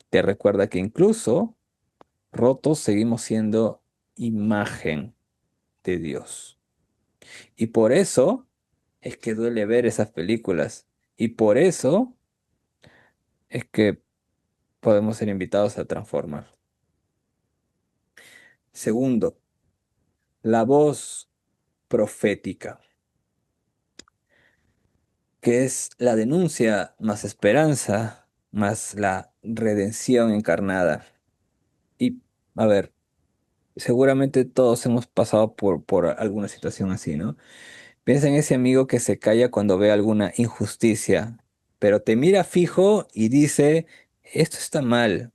Te recuerda que incluso rotos seguimos siendo imagen de Dios. Y por eso es que duele ver esas películas. Y por eso es que podemos ser invitados a transformar. Segundo, la voz profética, que es la denuncia más esperanza, más la redención encarnada. Y, a ver, seguramente todos hemos pasado por alguna situación así, ¿no? Piensa en ese amigo que se calla cuando ve alguna injusticia, pero te mira fijo y dice, esto está mal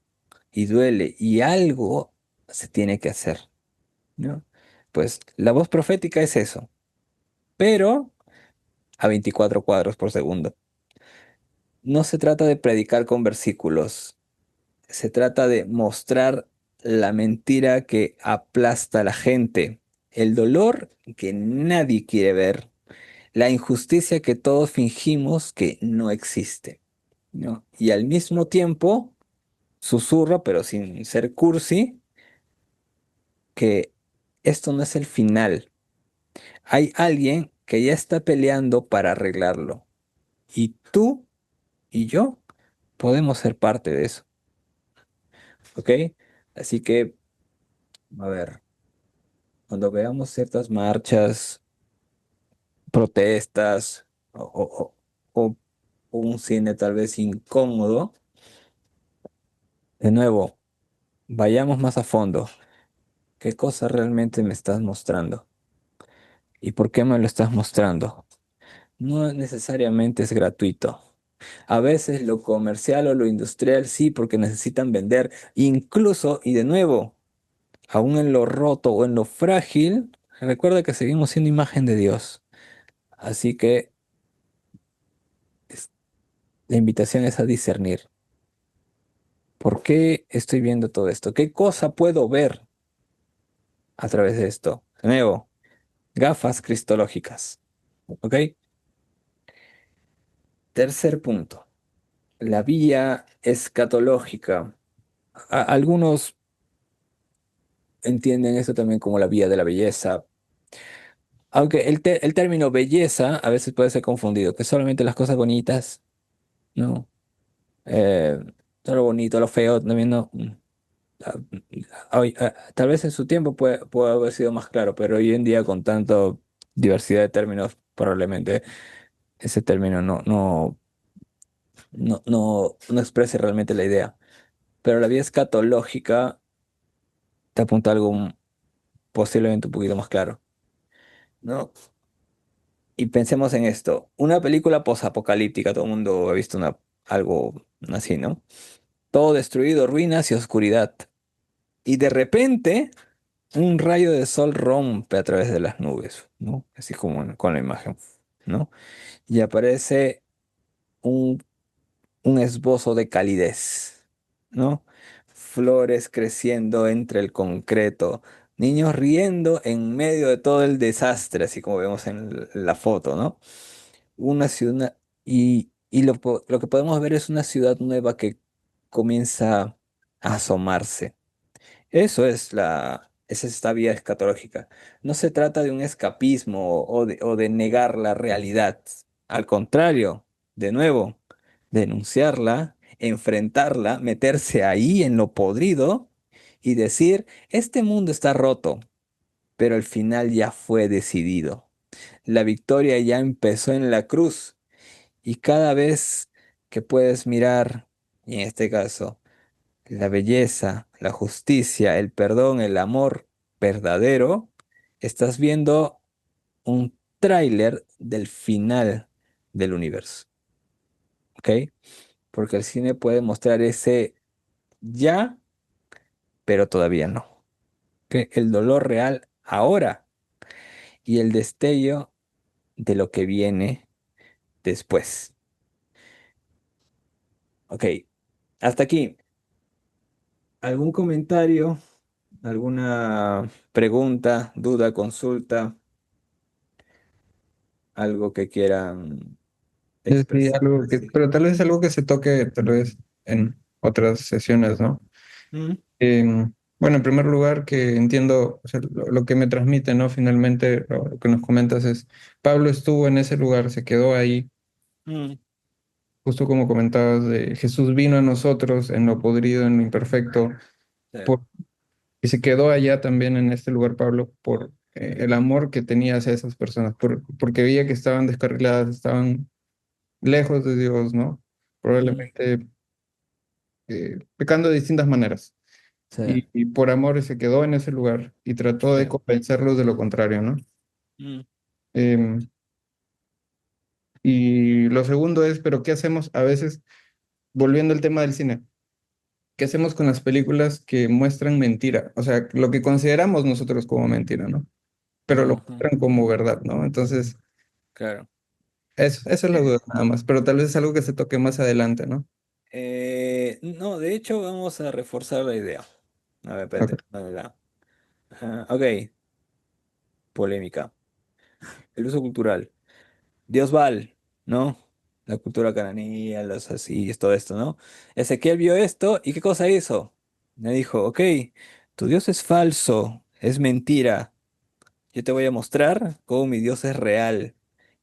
y duele y algo se tiene que hacer, ¿no? Pues la voz profética es eso, pero a 24 cuadros por segundo. no se trata de predicar con versículos, se trata de mostrar la mentira que aplasta a la gente, el dolor que nadie quiere ver, la injusticia que todos fingimos que no existe, ¿no? Y al mismo tiempo susurra, pero sin ser cursi, que esto no es el final. Hay alguien que ya está peleando para arreglarlo. Y tú y yo podemos ser parte de eso, ¿ok? Así que, a ver, cuando veamos ciertas marchas, protestas o un cine tal vez incómodo, de nuevo, vayamos más a fondo. ¿Qué cosa realmente me estás mostrando? ¿Y por qué me lo estás mostrando? No necesariamente es gratuito. A veces lo comercial o lo industrial sí, porque necesitan vender. Incluso, y de nuevo, aún en lo roto o en lo frágil, recuerda que seguimos siendo imagen de Dios. Así que es- la invitación es a discernir. ¿Por qué estoy viendo todo esto? ¿Qué cosa puedo ver a través de esto? De nuevo, gafas cristológicas. ¿Ok? Tercer punto. La vía escatológica. Algunos entienden esto también como la vía de la belleza. Aunque el término belleza a veces puede ser confundido, que solamente las cosas bonitas, ¿no? Eh, todo lo bonito, lo feo, también no. Ah, tal vez en su tiempo puede haber sido más claro, pero hoy en día con tanta diversidad de términos, probablemente ese término no exprese realmente la idea. Pero la vía escatológica te apunta a algo posiblemente un poquito más claro, ¿no? Y pensemos en esto, una película posapocalíptica, todo el mundo ha visto algo así, ¿no? Todo destruido, ruinas y oscuridad. Y de repente, un rayo de sol rompe a través de las nubes, ¿no? Así como con la imagen, ¿no? Y aparece un, un esbozo de calidez, ¿no? Flores creciendo entre el concreto, niños riendo en medio de todo el desastre, así como vemos en la foto, ¿no? Una ciudad, y lo que podemos ver es una ciudad nueva que comienza a asomarse. Esa es esta vía escatológica. No se trata de un escapismo o de negar la realidad. Al contrario, de nuevo, denunciarla, enfrentarla, meterse ahí en lo podrido y decir, este mundo está roto, pero el final ya fue decidido. La victoria ya empezó en la cruz y cada vez que puedes mirar, y en este caso, la belleza, la justicia, el perdón, el amor verdadero, estás viendo un tráiler del final del universo, ¿ok? Porque el cine puede mostrar ese ya, pero todavía no. ¿Ok? El dolor real ahora y el destello de lo que viene después. Ok, hasta aquí. ¿Algún comentario? ¿Alguna pregunta, duda, consulta? ¿Algo que quieran Sí, expresar? algo que, pero tal vez algo que se toque tal vez en otras sesiones, ¿no? Mm, Bueno, en primer lugar, que entiendo, o sea, lo que me transmite, ¿no? Finalmente, lo que nos comentas es, Pablo estuvo en ese lugar, se quedó ahí, mm, justo como comentabas, de Jesús vino a nosotros en lo podrido, en lo imperfecto, sí, por- y se quedó allá también en este lugar, Pablo, por el amor que tenía hacia esas personas, porque veía que estaban descarriladas, estaban lejos de Dios, ¿no? mm, Probablemente pecando de distintas maneras. sí, Y por amor se quedó en ese lugar y trató sí, de convencerlos de lo contrario, ¿no? mm, Em, y lo segundo es, pero ¿qué hacemos a veces, volviendo al tema del cine? ¿Qué hacemos con las películas que muestran mentira? O sea, lo que consideramos nosotros como mentira, ¿no? Pero lo ujú, muestran como verdad, ¿no? Entonces, claro. Esa es la duda nada más, pero tal vez es algo que se toque más adelante, ¿no? No, de hecho vamos a reforzar la idea. A ver, espérate. Ok. Ok, polémica. El uso cultural. Dios Baal, ¿no? La cultura cananea, los así, todo esto, ¿no? Ezequiel vio esto y ¿qué cosa hizo? Le dijo, ok, tu Dios es falso, es mentira. Yo te voy a mostrar cómo mi Dios es real.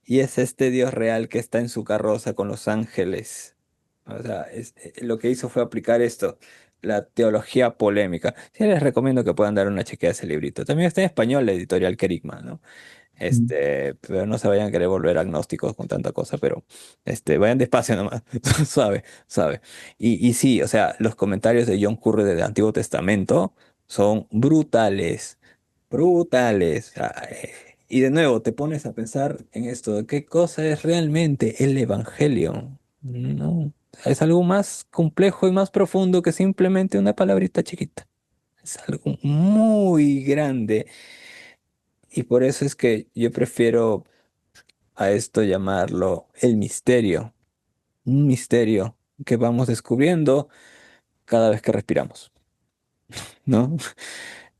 Y es este Dios real que está en su carroza con los ángeles. O sea, lo que hizo fue aplicar esto, la teología polémica. Sí, les recomiendo que puedan dar una chequeada a ese librito. También está en español la editorial Kerigma, ¿no? Mm. Pero no se vayan a querer volver agnósticos con tanta cosa, pero vayan despacio nomás, suave, suave. Y sí, o sea, los comentarios de John Curry del Antiguo Testamento son brutales, brutales. Y de nuevo, te pones a pensar en esto, ¿qué cosa es realmente el Evangelio? No, es algo más complejo y más profundo que simplemente una palabrita chiquita. Es algo muy grande. Y por eso es que yo prefiero a esto llamarlo el misterio, un misterio que vamos descubriendo cada vez que respiramos, ¿no?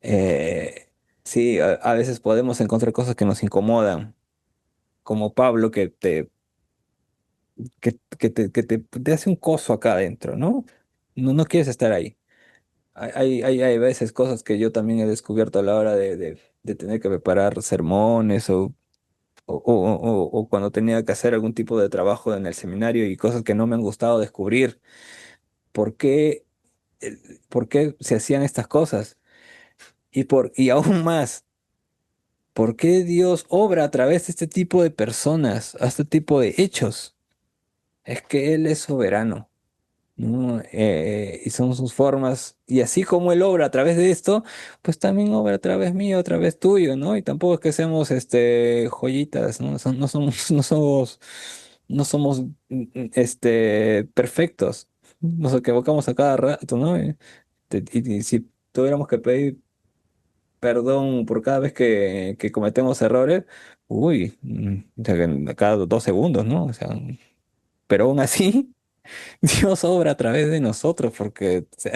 Eh, sí, a veces podemos encontrar cosas que nos incomodan, como Pablo que te hace un coso acá adentro, ¿no? No, no quieres estar ahí. Hay veces cosas que yo también he descubierto a la hora de tener que preparar sermones o cuando tenía que hacer algún tipo de trabajo en el seminario y cosas que no me han gustado descubrir. ¿Por qué, eh, por qué se hacían estas cosas? Y aún más, ¿por qué Dios obra a través de este tipo de personas, a este tipo de hechos? Es que Él es soberano. ¿No? Y son sus formas, y así como Él obra a través de esto, pues también obra a través mío, a través tuyo, ¿no? Y tampoco es que seamos joyitas, ¿no? No somos, no somos perfectos. Nos equivocamos a cada rato, ¿no? Y si tuviéramos que pedir perdón por cada vez que cometemos errores, uy, o sea, que cada 2 segundos, ¿no? O sea, pero aún así. Dios obra a través de nosotros porque o sea,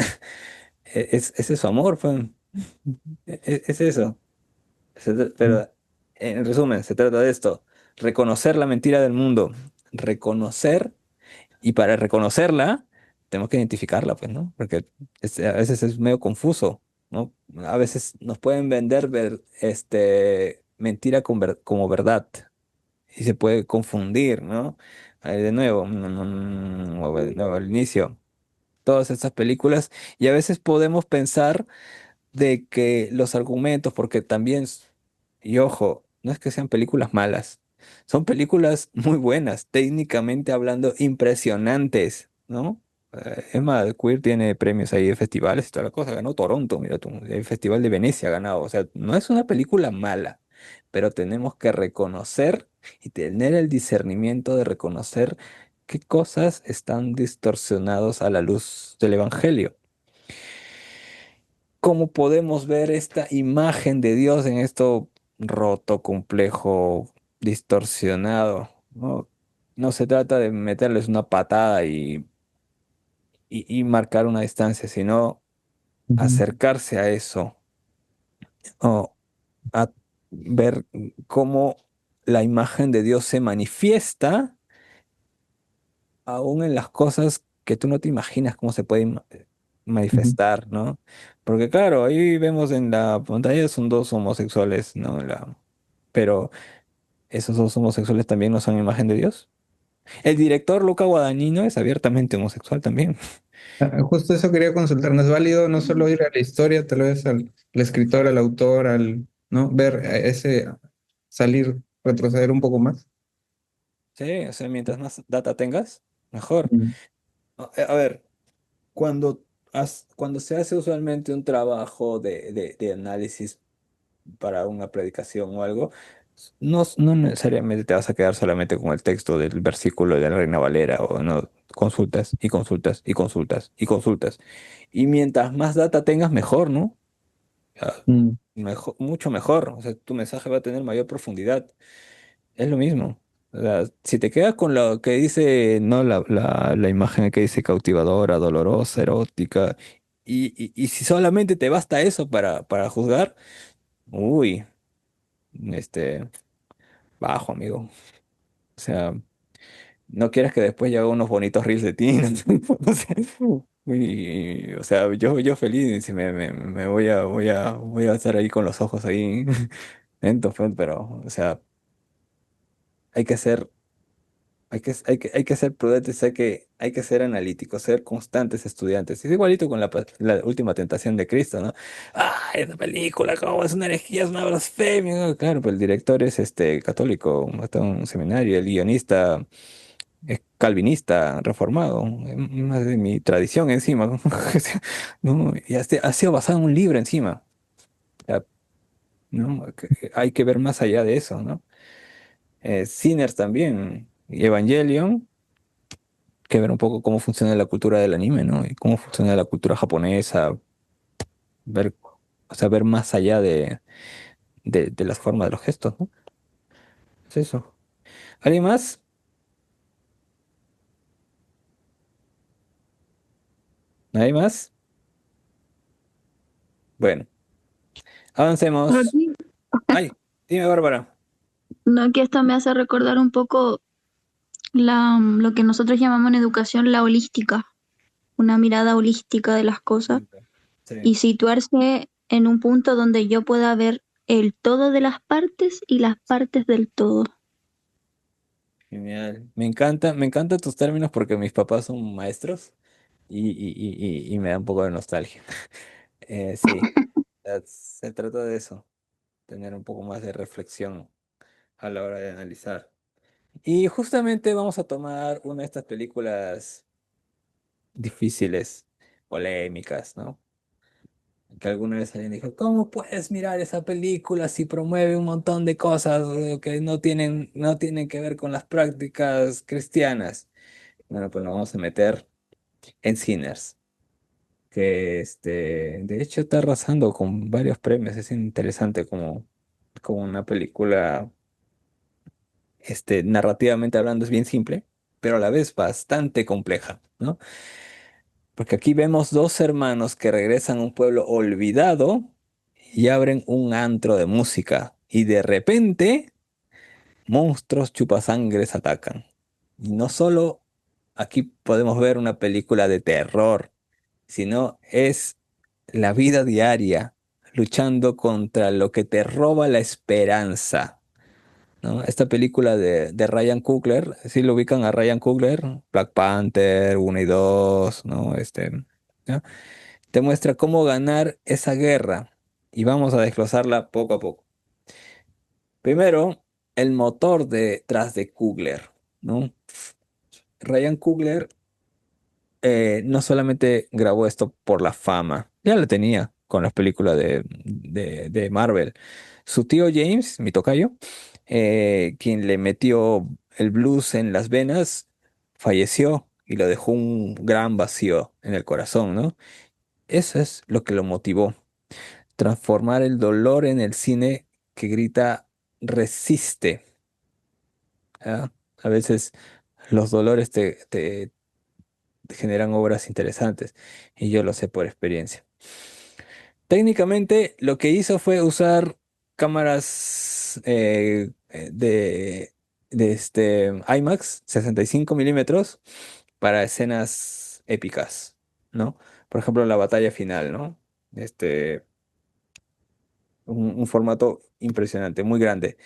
ese es su amor, pues. Es eso. Mm. Pero en resumen, se trata de esto, reconocer la mentira del mundo, reconocer, y para reconocerla, tenemos que identificarla, pues, ¿no? Porque a veces es medio confuso, ¿no? A veces nos pueden vender mentira como verdad y se puede confundir, ¿no? Ahí de nuevo, de nuevo al inicio todas estas películas y a veces podemos pensar de que los argumentos, porque también, y ojo, no es que sean películas malas, son películas muy buenas, técnicamente hablando, impresionantes, ¿no? Es más, el Queer tiene premios ahí de festivales y toda la cosa, ganó Toronto, mira tú, el Festival de Venecia ha ganado, o sea, no es una película mala, pero tenemos que reconocer y tener el discernimiento de reconocer qué cosas están distorsionados a la luz del Evangelio. ¿Cómo podemos ver esta imagen de Dios en esto roto, complejo, distorsionado? No, no se trata de meterles una patada y marcar una distancia, sino Ujú. acercarse a eso, o a ver cómo la imagen de Dios se manifiesta aún en las cosas que tú no te imaginas cómo se pueden Ujú. manifestar, ¿no? Porque claro, ahí vemos en la pantalla son dos homosexuales, ¿no? Pero esos dos homosexuales también no son imagen de Dios. El director Luca Guadagnino es abiertamente homosexual también. Justo eso quería consultar. ¿No es válido no solo ir a la historia, tal vez al escritor, al autor, ¿no? Ver ese, salir, retroceder un poco más? Sí, o sea, mientras más data tengas, mejor. Mm. A ver, cuando se hace usualmente un trabajo de análisis para una predicación o algo, no necesariamente te vas a quedar solamente con el texto del versículo de la Reina Valera o no, consultas y consultas y consultas y consultas. Y mientras más data tengas, mejor, ¿no? Ah, Mm. Mejor, mucho mejor. O sea, tu mensaje va a tener mayor profundidad. Es lo mismo. O sea, si te quedas con lo que dice, no la imagen que dice cautivadora, dolorosa, erótica, y si solamente te basta eso para juzgar, uy, este, bajo, amigo. O sea, no quieras que después yo haga unos bonitos reels de ti. O sea, o sea, yo feliz, si me voy a estar ahí con los ojos ahí, lentos, pues, pero, o sea, hay que ser hay que ser prudentes, hay que ser analíticos, ser constantes estudiantes. Es igualito con la última tentación de Cristo, ¿no? ¡Ah, esa película, cómo es una herejía, es una blasfemia! ¿No? Claro, pues el director es católico, está en un seminario, el guionista es calvinista, reformado, más de mi tradición encima, ¿no? O sea, ¿no? Y ha sido basado en un libro encima. O sea, ¿no? Hay que ver más allá de eso, ¿no? Sinners también, y Evangelion que ver un poco cómo funciona la cultura del anime, ¿no? Y cómo funciona la cultura japonesa, ver, o sea, ver más allá de las formas de los gestos, ¿no? Es eso. ¿Alguien más? ¿Nadie más? Bueno, avancemos. Aquí, Ay, dime, Bárbara. no, que esto me hace recordar un poco lo que nosotros llamamos en educación la holística, una mirada holística de las cosas Sí, y situarse en un punto donde yo pueda ver el todo de las partes y las partes del todo. genial. Me encantan tus términos porque mis papás son maestros y me da un poco de nostalgia. Sí, se trata de eso, tener un poco más de reflexión a la hora de analizar. Y justamente vamos a tomar una de estas películas difíciles, polémicas, ¿no? Que alguna vez alguien dijo, ¿cómo puedes mirar esa película si promueve un montón de cosas que no tienen que ver con las prácticas cristianas? Bueno, pues nos vamos a meter en Sinners, que de hecho está arrasando con varios premios. Es interesante como una película, narrativamente hablando es bien simple, pero a la vez bastante compleja, ¿no? Porque aquí vemos dos hermanos que regresan a un pueblo olvidado y abren un antro de música. Y de repente, monstruos chupasangres atacan. Y no solo aquí podemos ver una película de terror, sino es la vida diaria luchando contra lo que te roba la esperanza. ¿No? Esta película de Ryan Coogler, si lo ubican a Ryan Coogler, Black Panther 1 y 2, ¿no? ¿no? Te muestra cómo ganar esa guerra y vamos a desglosarla poco a poco. Primero, el motor detrás de Coogler, ¿no? Ryan Coogler no solamente grabó esto por la fama, ya la tenía con las películas de Marvel. Su tío James, mi tocayo, quien le metió el blues en las venas, falleció y lo dejó un gran vacío en el corazón, ¿no? Eso es lo que lo motivó. Transformar el dolor en el cine que grita resiste. ¿Ah? A veces los dolores te generan obras interesantes y yo lo sé por experiencia. Técnicamente lo que hizo fue usar cámaras de IMAX 65 milímetros para escenas épicas, ¿no? Por ejemplo, la batalla final, ¿no? Este, un formato impresionante, muy grande,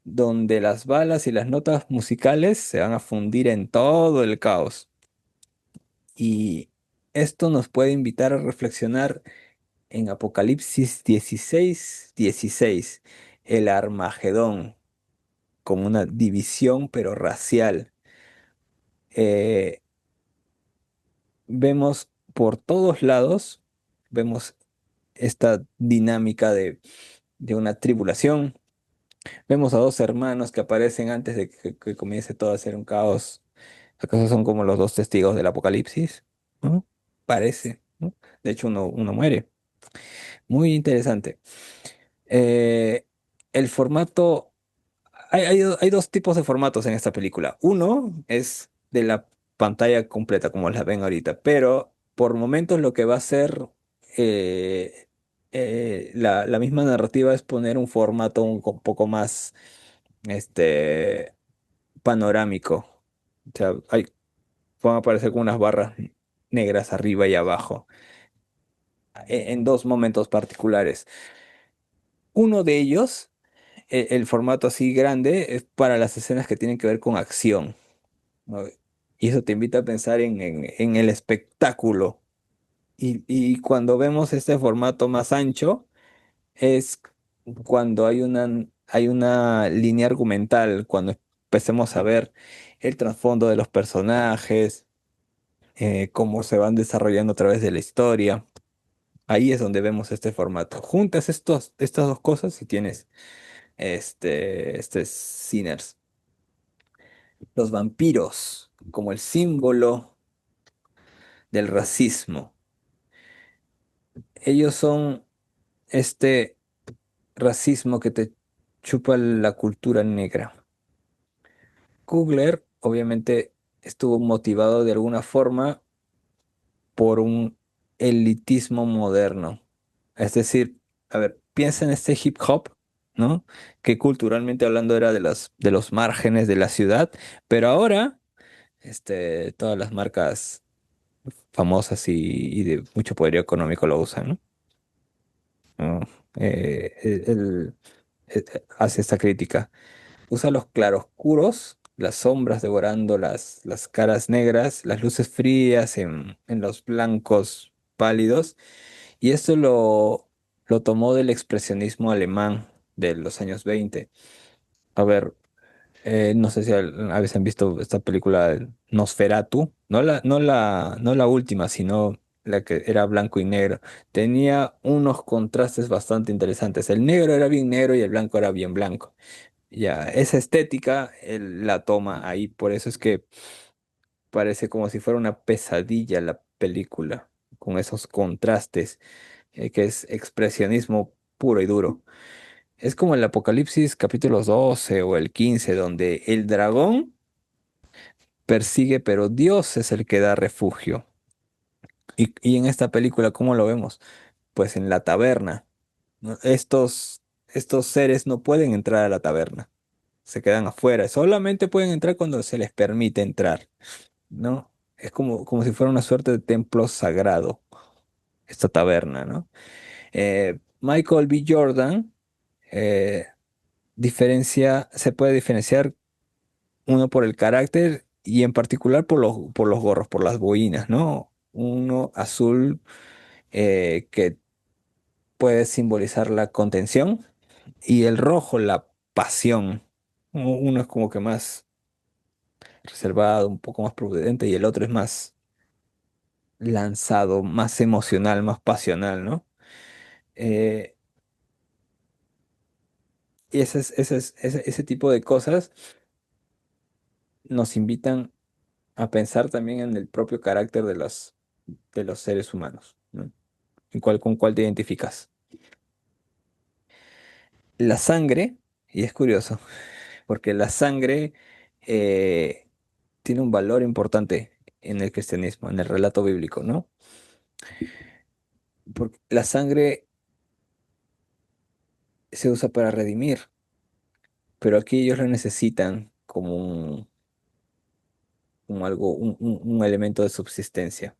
donde las balas y las notas musicales se van a fundir en todo el caos. Y esto nos puede invitar a reflexionar en Apocalipsis 16:16, el Armagedón, como una división pero racial. Eh, Vemos por todos lados, vemos esta dinámica de una tribulación. Vemos a dos hermanos que aparecen antes de que comience todo a ser un caos. ¿Acaso son como los dos testigos del Apocalipsis? ¿No? Parece, ¿no? De hecho, uno muere. Muy interesante. El formato hay dos tipos de formatos en esta película. Uno es de la pantalla completa, como la ven ahorita, pero por momentos lo que va a hacer eh, la misma narrativa es poner un formato poco más este, panorámico. O sea, van a aparecer con unas barras negras arriba y abajo, en dos momentos particulares. Uno de ellos, el formato así grande, es para las escenas que tienen que ver con acción, ¿no? Y eso te invita a pensar en el espectáculo. Y cuando vemos este formato más ancho, es cuando hay una línea argumental, cuando empecemos a ver el trasfondo de los personajes, cómo se van desarrollando a través de la historia. Ahí es donde vemos este formato. Juntas estas dos cosas y tienes este Sinners. Los vampiros, como el símbolo del racismo. Ellos son este racismo que te chupa la cultura negra. Kugler obviamente estuvo motivado de alguna forma por un elitismo moderno. Es decir, a ver, piensa en este hip hop, ¿no? Que culturalmente hablando era de los márgenes de la ciudad, pero ahora todas las marcas famosas y de mucho poder económico lo usan, ¿no? ¿No? Hace esta crítica. Usa los claroscuros, las sombras devorando las caras negras, las luces frías en los blancos pálidos, y esto lo tomó del expresionismo alemán de los años 20. A ver, no sé si a veces han visto esta película Nosferatu, no la última, sino la que era blanco y negro. Tenía unos contrastes bastante interesantes. El negro era bien negro y el blanco era bien blanco. Ya, esa estética él la toma ahí, por eso es que parece como si fuera una pesadilla la película, con esos contrastes, que es expresionismo puro y duro. Es como el Apocalipsis capítulos 12 o el 15 donde el dragón persigue, pero Dios es el que da refugio. Y en esta película, ¿cómo lo vemos? Pues en la taberna, ¿no? Estos seres no pueden entrar a la taberna, se quedan afuera, solamente pueden entrar cuando se les permite entrar, ¿no? Es como si fuera una suerte de templo sagrado, esta taberna, ¿no? Michael B. Jordan eh, se puede diferenciar uno por el carácter y en particular por los gorros, por las boinas, ¿no? Uno azul que puede simbolizar la contención y el rojo la pasión. Uno es como que más reservado, un poco más prudente y el otro es más lanzado, más emocional, más pasional, ¿no? Eh, y ese tipo de cosas nos invitan a pensar también en el propio carácter de los seres humanos, ¿no? Con cuál te identificas. La sangre, y es curioso, porque la sangre eh, tiene un valor importante en el cristianismo, en el relato bíblico, ¿no? Porque la sangre se usa para redimir, pero aquí ellos lo necesitan como un elemento de subsistencia.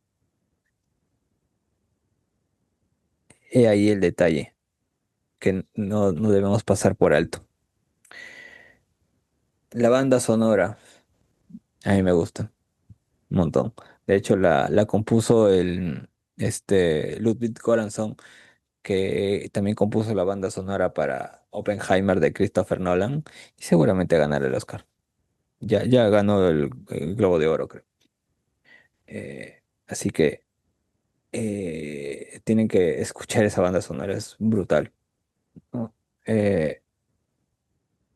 He ahí el detalle que no debemos pasar por alto. La banda sonora, a mí me gusta un montón. De hecho, la compuso Ludwig Göransson, que también compuso la banda sonora para Oppenheimer de Christopher Nolan, y seguramente ganará el Oscar. Ya ganó el Globo de Oro, creo. Así que tienen que escuchar esa banda sonora, es brutal, ¿no? Eh,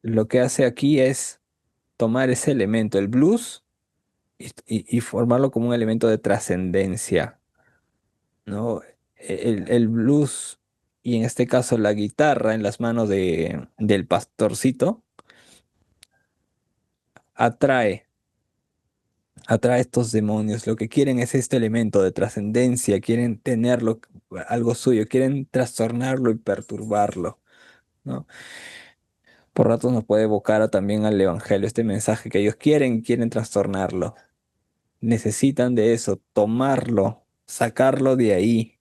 lo que hace aquí es tomar ese elemento, el blues, y formarlo como un elemento de trascendencia, ¿no? El blues, y en este caso la guitarra en las manos del pastorcito, atrae, atrae estos demonios. Lo que quieren es este elemento de trascendencia, quieren tenerlo algo suyo, quieren trastornarlo y perturbarlo, ¿no? Por ratos nos puede evocar también al Evangelio, este mensaje que ellos quieren trastornarlo. Necesitan de eso, tomarlo, sacarlo de ahí.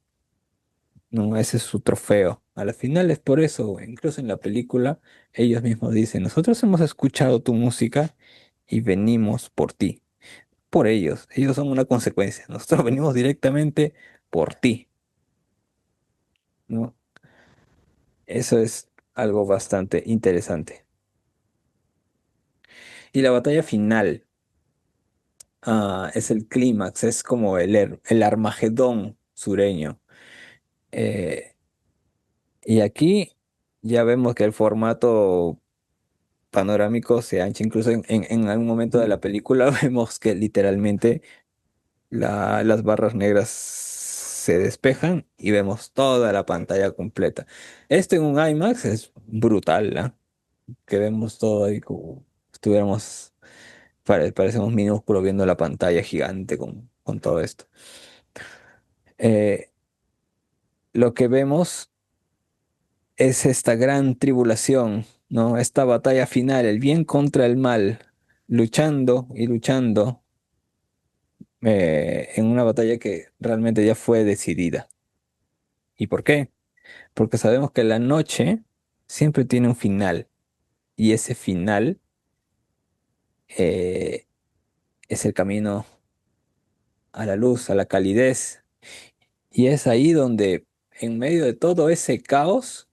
No, ese es su trofeo. A la final es por eso, incluso en la película, ellos mismos dicen, nosotros hemos escuchado tu música y venimos por ti, por ellos. Ellos son una consecuencia. Nosotros venimos directamente por ti, ¿no? Eso es algo bastante interesante. Y la batalla final, es el clímax, es como el Armagedón sureño. Eh, y aquí ya vemos que el formato panorámico se ancha, incluso en algún momento de la película vemos que literalmente las barras negras se despejan y vemos toda la pantalla completa. Esto en un IMAX es brutal, ¿ah? Que vemos todo ahí como si estuviéramos, parecemos minúsculos viendo la pantalla gigante con todo esto. Eh, lo que vemos es esta gran tribulación, ¿no? Esta batalla final, el bien contra el mal, luchando y luchando, en una batalla que realmente ya fue decidida. ¿Y por qué? Porque sabemos que la noche siempre tiene un final, y ese final, eh, es el camino a la luz, a la calidez, y es ahí donde, en medio de todo ese caos,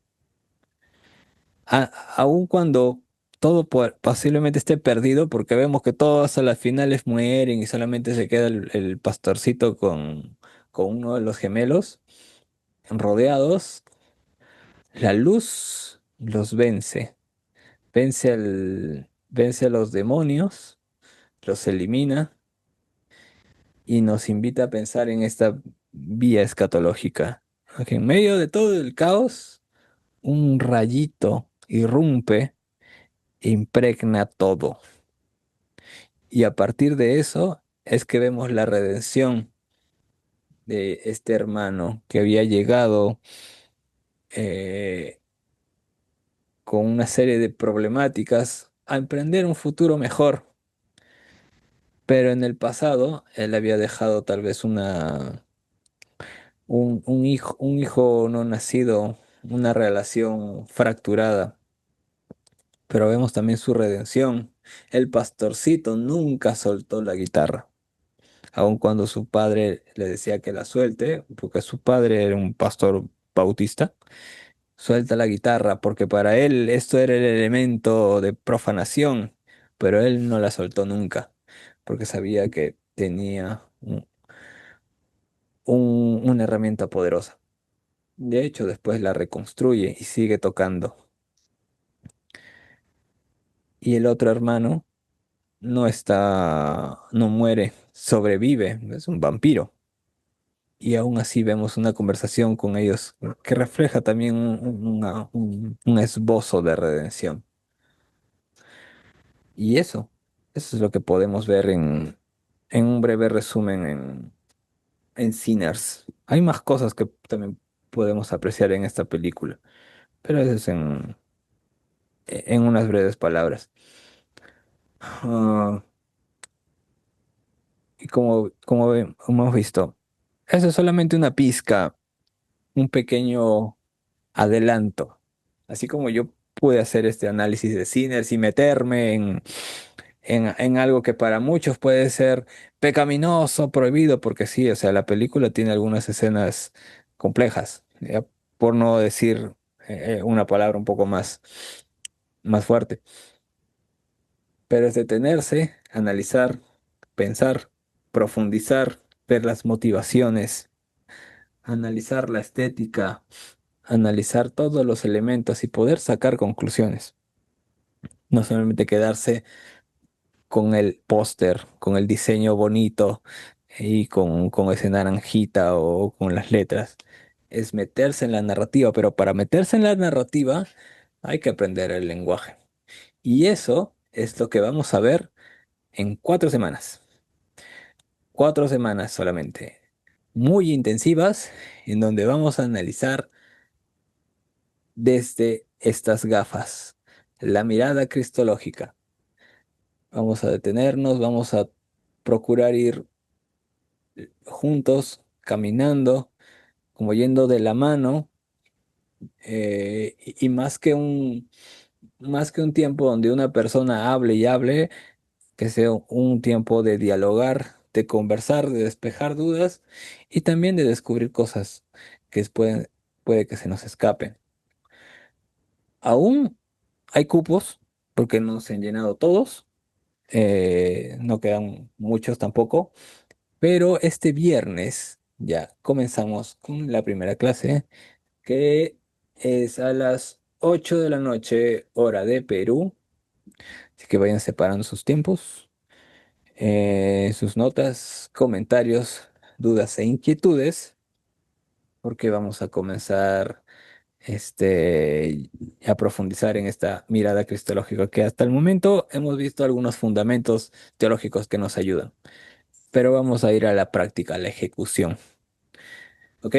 aun cuando todo posiblemente esté perdido, porque vemos que todos a las finales mueren y solamente se queda el pastorcito con uno de los gemelos rodeados, la luz los vence, vence a los demonios, los elimina y nos invita a pensar en esta vía escatológica. Que en medio de todo el caos, un rayito irrumpe, impregna todo. Y a partir de eso es que vemos la redención de este hermano que había llegado, eh, con una serie de problemáticas a emprender un futuro mejor. Pero en el pasado él había dejado tal vez un hijo no nacido, una relación fracturada. Pero vemos también su redención. El pastorcito nunca soltó la guitarra, aun cuando su padre le decía que la suelte, porque su padre era un pastor bautista. Suelta la guitarra, porque para él esto era el elemento de profanación, pero él no la soltó nunca, porque sabía que tenía una herramienta poderosa. De hecho, después la reconstruye y sigue tocando. Y el otro hermano no muere, sobrevive, es un vampiro. Y aún así vemos una conversación con ellos que refleja también un esbozo de redención. Y eso es lo que podemos ver en un breve resumen en Sinners. Hay más cosas que también podemos apreciar en esta película, pero eso es en unas breves palabras. Ah, y como hemos visto, eso es solamente una pizca, un pequeño adelanto. Así como yo pude hacer este análisis de Sinners y meterme en algo que para muchos puede ser pecaminoso, prohibido, porque sí, o sea, la película tiene algunas escenas complejas, ¿ya? Por no decir, una palabra un poco más fuerte. Pero es detenerse, analizar, pensar, profundizar, ver las motivaciones, analizar la estética, analizar todos los elementos y poder sacar conclusiones. No solamente quedarse con el póster, con el diseño bonito y con ese naranjita o con las letras. Es meterse en la narrativa, pero para meterse en la narrativa hay que aprender el lenguaje. Y eso es lo que vamos a ver en 4 semanas. 4 semanas solamente. Muy intensivas, en donde vamos a analizar desde estas gafas la mirada cristológica. Vamos a detenernos, vamos a procurar ir juntos, caminando, como yendo de la mano, y más que un tiempo donde una persona hable y hable, que sea un tiempo de dialogar, de conversar, de despejar dudas y también de descubrir cosas que puede que se nos escapen. Aún hay cupos, porque no se han llenado todos, no quedan muchos tampoco, pero este viernes ya comenzamos con la primera clase, que es a las 8 de la noche, hora de Perú, así que vayan separando sus tiempos, sus notas, comentarios, dudas e inquietudes, porque vamos a comenzar a profundizar en esta mirada cristológica que hasta el momento hemos visto algunos fundamentos teológicos que nos ayudan, pero vamos a ir a la práctica, a la ejecución. ¿Ok?